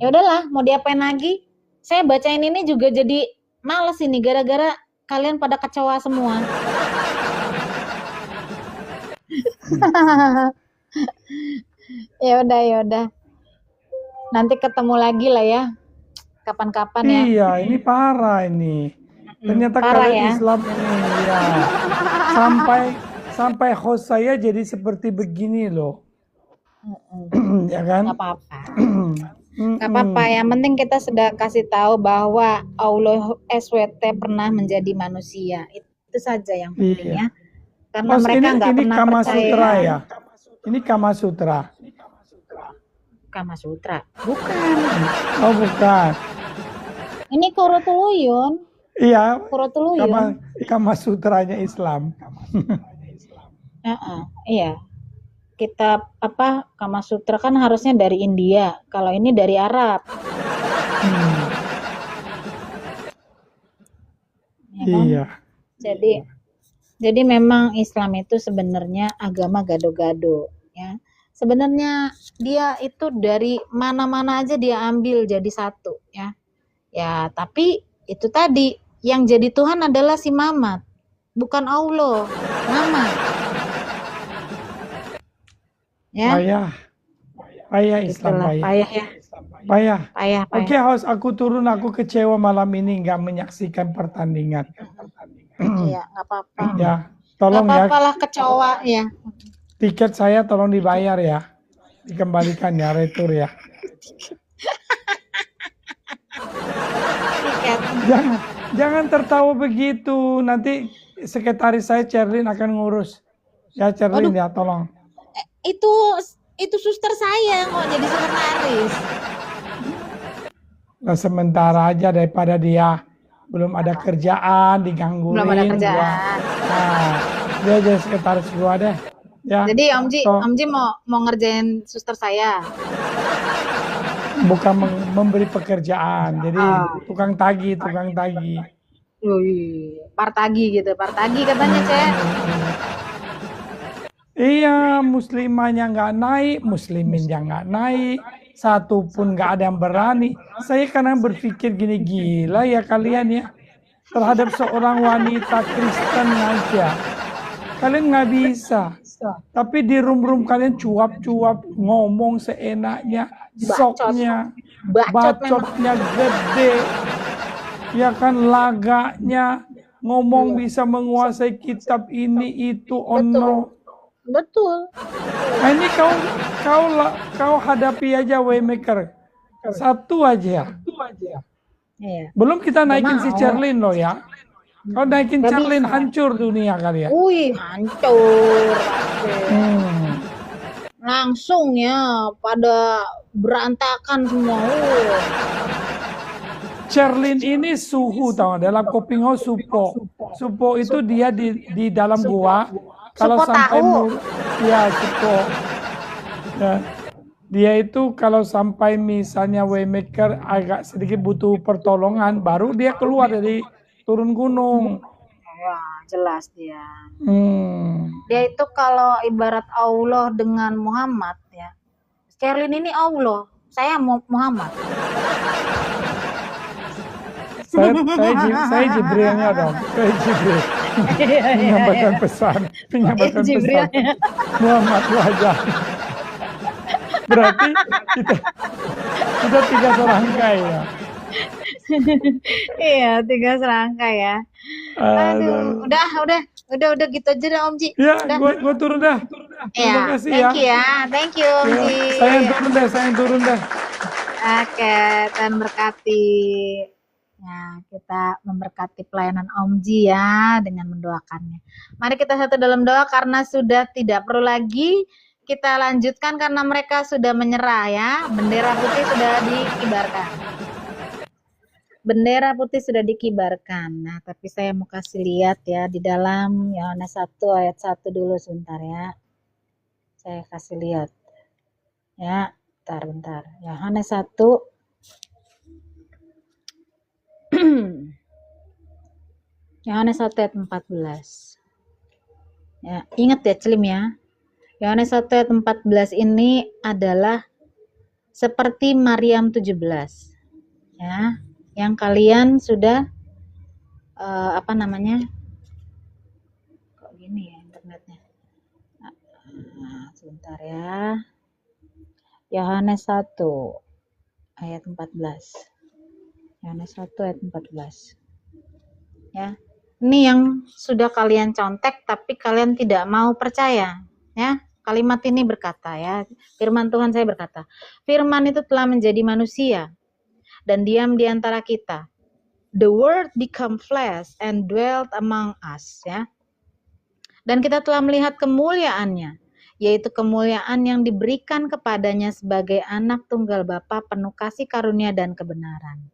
Ya udahlah, mau diapain lagi? Saya bacain ini juga jadi males ini gara-gara kalian pada kecewa semua. Ya udah. Nanti ketemu lagi lah ya. Kapan-kapan ya. Iya, ini parah ini. Ternyata parah kalian ya. Islam ini ya. Sampai host saya jadi seperti begini loh. Ya kan? Gak apa-apa. Gak apa-apa, yang penting kita sudah kasih tahu bahwa Allah SWT pernah menjadi manusia. Itu saja yang penting ya. Karena Mas, mereka nggak pernah Kama percaya. Sutra ya? Ini Kama Sutra. Kama Sutra. Bukan. Oh bukan. Ini Qurratuluyun. Iya. Qurratuluyun. Kama Sutranya Islam. Iya. kitab apa Kama Sutra kan harusnya dari India. Kalau ini dari Arab, Hmm, ya kan? iya. Jadi memang Islam itu sebenarnya agama gado-gado, ya. Sebenarnya dia itu dari mana-mana aja dia ambil jadi satu, ya. Ya, tapi itu tadi yang jadi Tuhan adalah si Mamat, bukan Allah. Mamat, ya. Payah. Payah Islam, Itulah payah. payah ya, Payah. payah, Oke, payah. host, aku turun. Aku kecewa malam ini nggak menyaksikan pertandingan. Iya, nggak apa-apa. Ya, Nggak tolong apa-apa ya, lah kecoa ya. tiket saya tolong dibayar ya. Dikembalikan ya, retur ya. Tiket. Jangan tertawa begitu. Nanti sekretaris saya Cherlin akan ngurus. Ya, Cherlin ya, tolong. Itu suster saya kok jadi sekretaris. Nah, sementara aja daripada dia belum ada kerjaan, digangguin. Belum ada gua. kerjaan. Nah, dia jadi sekretaris gua deh. Ya, Jadi so, Om Ji mau ngerjain suster saya. bukan memberi pekerjaan. Jadi tukang tagih. Wih, partagi gitu, partagi katanya, Cek. Iya, muslimahnya nggak naik, musliminnya nggak naik, satu pun nggak ada yang berani. Saya kadang berpikir gini, gila ya kalian ya, terhadap seorang wanita Kristen aja. Kalian nggak bisa. Tapi di room-room kalian cuap-cuap, ngomong seenaknya, soknya, bacotnya gede, ya kan, laganya, ngomong bisa menguasai kitab ini, itu, ono. Betul. Nah, ini kau hadapi aja Waymaker. Satu aja. Iya. Belum kita naikin si mau. Cherlin loh ya. Kau naikin Nggak Cherlin, bisa. hancur dunia kali ya. Wih, hancur pasti. Langsung ya pada berantakan semua. Cherlin ini suhu, tahu dalam Koping House supo. Supo itu dia di dalam gua. Kalau Supo sampai tahu. ya supo. Ya. Dia itu kalau sampai misalnya Waymaker agak sedikit butuh pertolongan, baru dia keluar dari turun gunung. Wah, jelas dia. Dia itu kalau ibarat Allah dengan Muhammad ya. Sterlin ini Allah, saya Muhammad. Saya Jibrilnya dong. Saya Jibril. Menyampaikan pesan. Muhammad wajah. Berarti kita 3 serangkai ya. Iya, 3 serangkai ya. Aduh, udah gitu aja dah Om Ji. Ya, gua turun dah. Terima kasih ya. Thank you Om Ji. Saya turun deh. Oke, Tuhan berkati. Ya, kita memberkati pelayanan Om Ji ya dengan mendoakannya. Mari kita satu dalam doa karena sudah tidak perlu lagi kita lanjutkan karena mereka sudah menyerah ya. Bendera putih sudah dikibarkan. Bendera putih sudah dikibarkan. Nah, tapi saya mau kasih lihat ya di dalam Yohanes 1 ayat 1 dulu sebentar ya. Saya kasih lihat. Ya, bentar. Yohanes 1 Yohanes 1 ayat 14. Ya, ingat ya Celim ya. Yohanes 1 ayat 14 ini adalah seperti Maryam 17. Ya, yang kalian sudah kok gini ya internetnya. Sebentar ya. Yohanes 1 ayat 14. Yohanes 1 ayat 14. Ya. Ini yang sudah kalian contek tapi kalian tidak mau percaya, ya. Kalimat ini berkata ya, firman Tuhan saya berkata, firman itu telah menjadi manusia dan diam di antara kita. The word become flesh and dwelt among us, ya. Dan kita telah melihat kemuliaannya, yaitu kemuliaan yang diberikan kepadanya sebagai anak tunggal Bapa penuh kasih karunia dan kebenaran.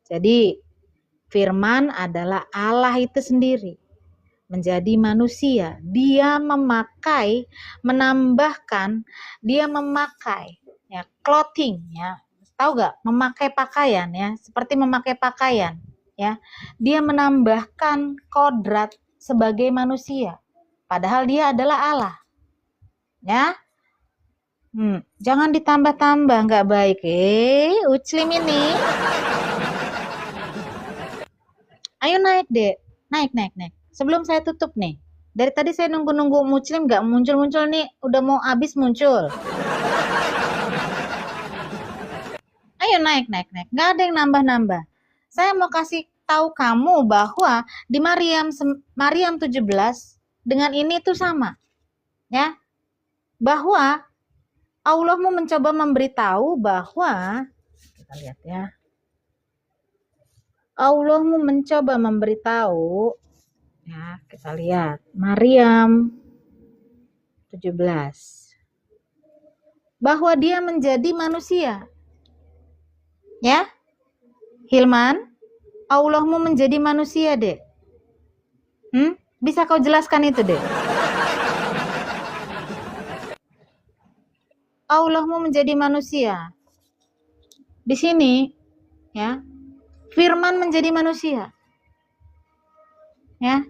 Jadi firman adalah Allah itu sendiri menjadi manusia. Dia memakai, menambahkan, dia memakai ya clothing ya. Tahu gak? Memakai pakaian ya, seperti memakai pakaian ya. Dia menambahkan kodrat sebagai manusia. Padahal dia adalah Allah. Ya. Jangan ditambah-tambah, nggak baik. Uclim ini. Ayo naik, Dek. Naik. Sebelum saya tutup nih. Dari tadi saya nunggu-nunggu Muslim nggak muncul-muncul nih. Udah mau habis muncul. Ayo naik. Nggak ada yang nambah-nambah. Saya mau kasih tahu kamu bahwa di Maryam 17 dengan ini tuh sama. Ya. Bahwa Allahmu mencoba memberitahu bahwa kita lihat ya. Allahmu mencoba memberitahu ya, kita lihat Maryam 17 bahwa dia menjadi manusia. Ya. Hilman, Allahmu menjadi manusia, Dek. Bisa kau jelaskan itu, Dek? Allahmu menjadi manusia. Di sini ya, firman menjadi manusia. Ya.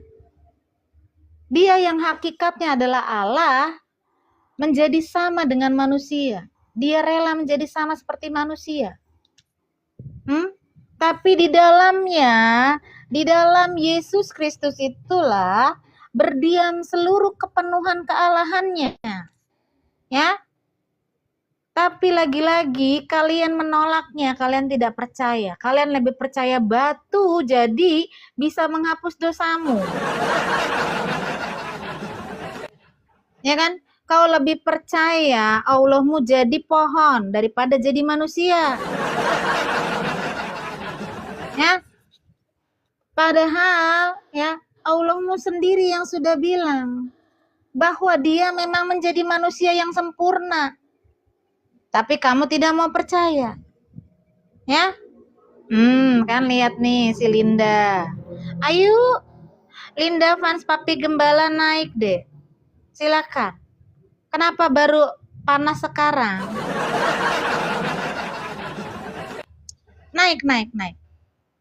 Dia yang hakikatnya adalah Allah menjadi sama dengan manusia. Dia rela menjadi sama seperti manusia. Tapi di dalamnya, di dalam Yesus Kristus itulah berdiam seluruh kepenuhan kealahannya. Ya. Tapi lagi-lagi kalian menolaknya, kalian tidak percaya. Kalian lebih percaya batu jadi bisa menghapus dosamu. Ya kan? Kau lebih percaya Allahmu jadi pohon daripada jadi manusia. Ya. Padahal ya Allahmu sendiri yang sudah bilang bahwa dia memang menjadi manusia yang sempurna. Tapi kamu tidak mau percaya. Ya? Kan lihat nih si Linda. Ayo, Linda fans Papi Gembala naik deh. Silakan. Kenapa baru panas sekarang? Naik.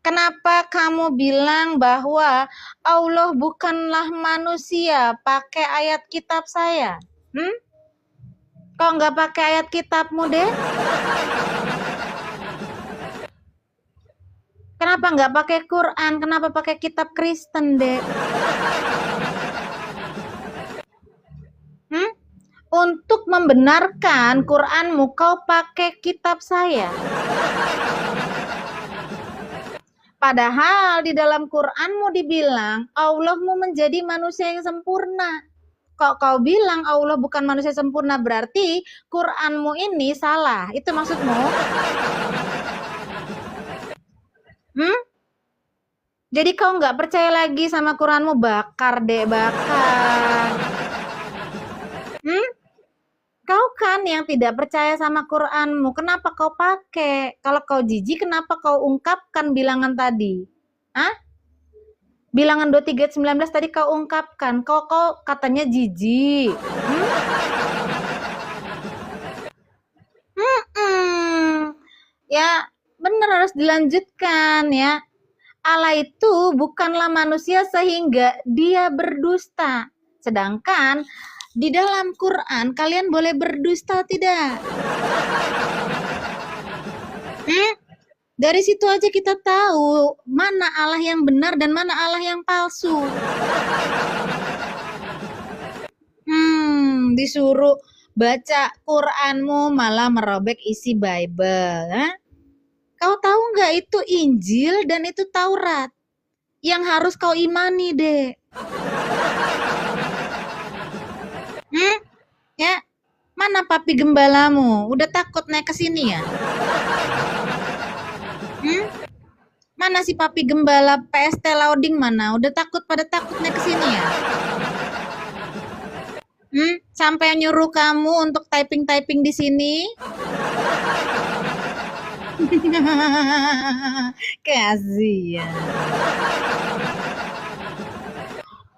Kenapa kamu bilang bahwa Allah bukanlah manusia? Pakai ayat kitab saya. Kok nggak pakai ayat kitabmu, deh? Kenapa nggak pakai Quran? Kenapa pakai kitab Kristen, deh? Untuk membenarkan Quranmu, kau pakai kitab saya. Padahal di dalam Quranmu dibilang Allahmu menjadi manusia yang sempurna. Kok kau bilang Allah bukan manusia sempurna, berarti Quranmu ini salah. Itu maksudmu? Jadi kau nggak percaya lagi sama Quranmu? Bakar, dek, bakar. Kau kan yang tidak percaya sama Quranmu. Kenapa kau pakai? Kalau kau jijik, kenapa kau ungkapkan bilangan tadi? Bilangan 23 19 tadi kau ungkapkan. Kau katanya jijik. Ya, benar harus dilanjutkan ya. Allah itu bukanlah manusia sehingga dia berdusta. Sedangkan di dalam Quran kalian boleh berdusta tidak? Dari situ aja kita tahu mana Allah yang benar dan mana Allah yang palsu. Disuruh baca Quranmu malah merobek isi Bible. Kau tahu nggak itu Injil dan itu Taurat yang harus kau imani, deh. Ya, mana Papi Gembalamu? Udah takut naik ke sini ya? Mana si Papi Gembala PST loading mana? Udah pada takut naik ke sini ya? Sampai nyuruh kamu untuk typing di sini? Kasihan.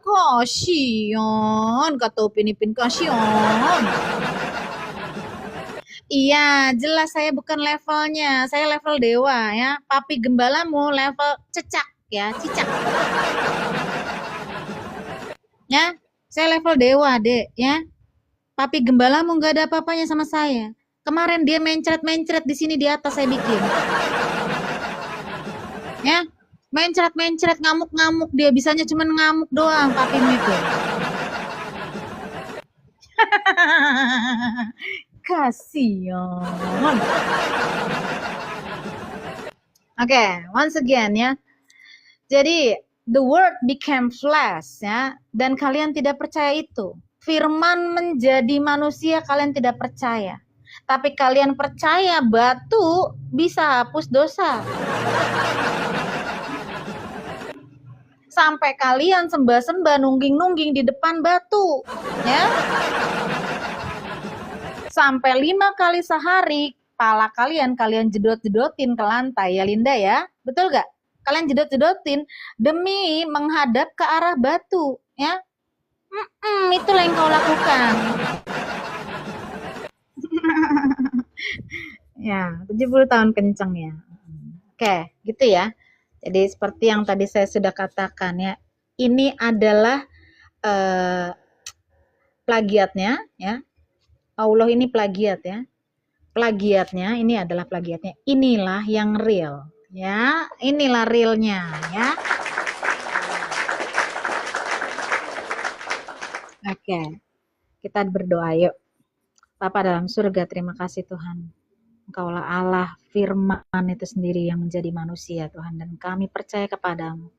Kasian, kata Upin Ipin, kasian. Iya, jelas saya bukan levelnya. Saya level dewa ya. Papi gembalamu level cecak ya, cicak. Ya, saya level dewa, Dek, ya. Papi gembalamu nggak ada apa-apanya sama saya. Kemarin dia mencret-mencret di sini di atas saya bikin. Ya, mencret-mencret, ngamuk-ngamuk, dia bisanya cuma ngamuk doang papimu itu. Kasian. Oke, once again ya. Jadi the word became flesh ya, dan kalian tidak percaya itu. Firman menjadi manusia, kalian tidak percaya. Tapi kalian percaya batu bisa hapus dosa. Sampai kalian sembah-sembah, nungging-nungging di depan batu, ya. Sampai 5 kali sehari, pala kalian jedot-jedotin ke lantai, ya Linda ya. Betul gak? Kalian jedot-jedotin demi menghadap ke arah batu, ya. Itulah yang kau lakukan. Ya, 70 tahun kenceng ya. Oke, gitu ya. Jadi seperti yang tadi saya sudah katakan ya, ini adalah plagiatnya ya. Allah ini plagiat ya. Plagiatnya ini adalah plagiatnya. Inilah yang real ya. Inilah realnya ya. Oke. Kita berdoa yuk. Bapa dalam surga, terima kasih Tuhan. Engkaulah Allah, firman itu sendiri yang menjadi manusia Tuhan, dan kami percaya kepadamu.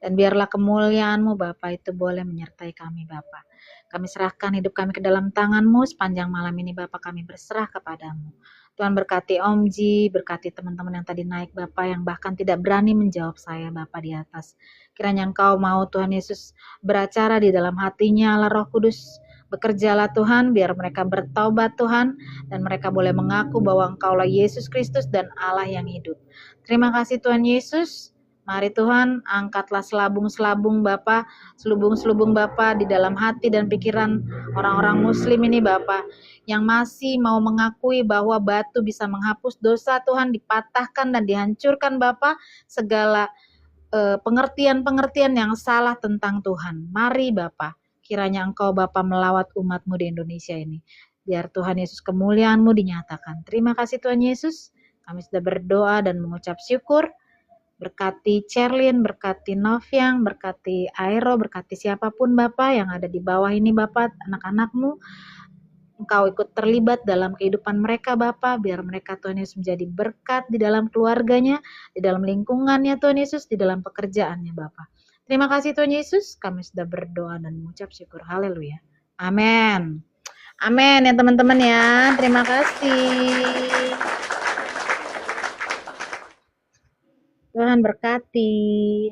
Dan biarlah kemuliaan-Mu Bapa itu boleh menyertai kami Bapa. Kami serahkan hidup kami ke dalam tangan-Mu sepanjang malam ini Bapa, kami berserah kepadamu. Tuhan berkati Om Ji, berkati teman-teman yang tadi naik Bapa, yang bahkan tidak berani menjawab saya Bapa di atas. Kiranya Engkau mau Tuhan Yesus beracara di dalam hatinya Allah Roh Kudus. Bekerjalah Tuhan, biar mereka bertaubat Tuhan, dan mereka boleh mengaku bahwa Engkaulah Yesus Kristus dan Allah yang hidup. Terima kasih Tuhan Yesus. Mari Tuhan, angkatlah selabung-selabung Bapa, selubung-selubung Bapa di dalam hati dan pikiran orang-orang muslim ini Bapa, yang masih mau mengakui bahwa batu bisa menghapus dosa Tuhan, dipatahkan dan dihancurkan Bapa, segala pengertian-pengertian yang salah tentang Tuhan. Mari Bapa, kiranya Engkau Bapa melawat umat-Mu di Indonesia ini. Biar Tuhan Yesus kemuliaan-Mu dinyatakan. Terima kasih Tuhan Yesus. Kami sudah berdoa dan mengucap syukur. Berkati Cherlin, berkati Novyang, berkati Aero, berkati siapapun Bapa yang ada di bawah ini Bapa, anak-anak-Mu. Engkau ikut terlibat dalam kehidupan mereka Bapa, biar mereka Tuhan Yesus menjadi berkat di dalam keluarganya, di dalam lingkungannya Tuhan Yesus, di dalam pekerjaannya Bapa. Terima kasih Tuhan Yesus, kami sudah berdoa dan mengucap syukur. Haleluya. Amin. Amin ya teman-teman ya. Terima kasih. Tuhan berkati.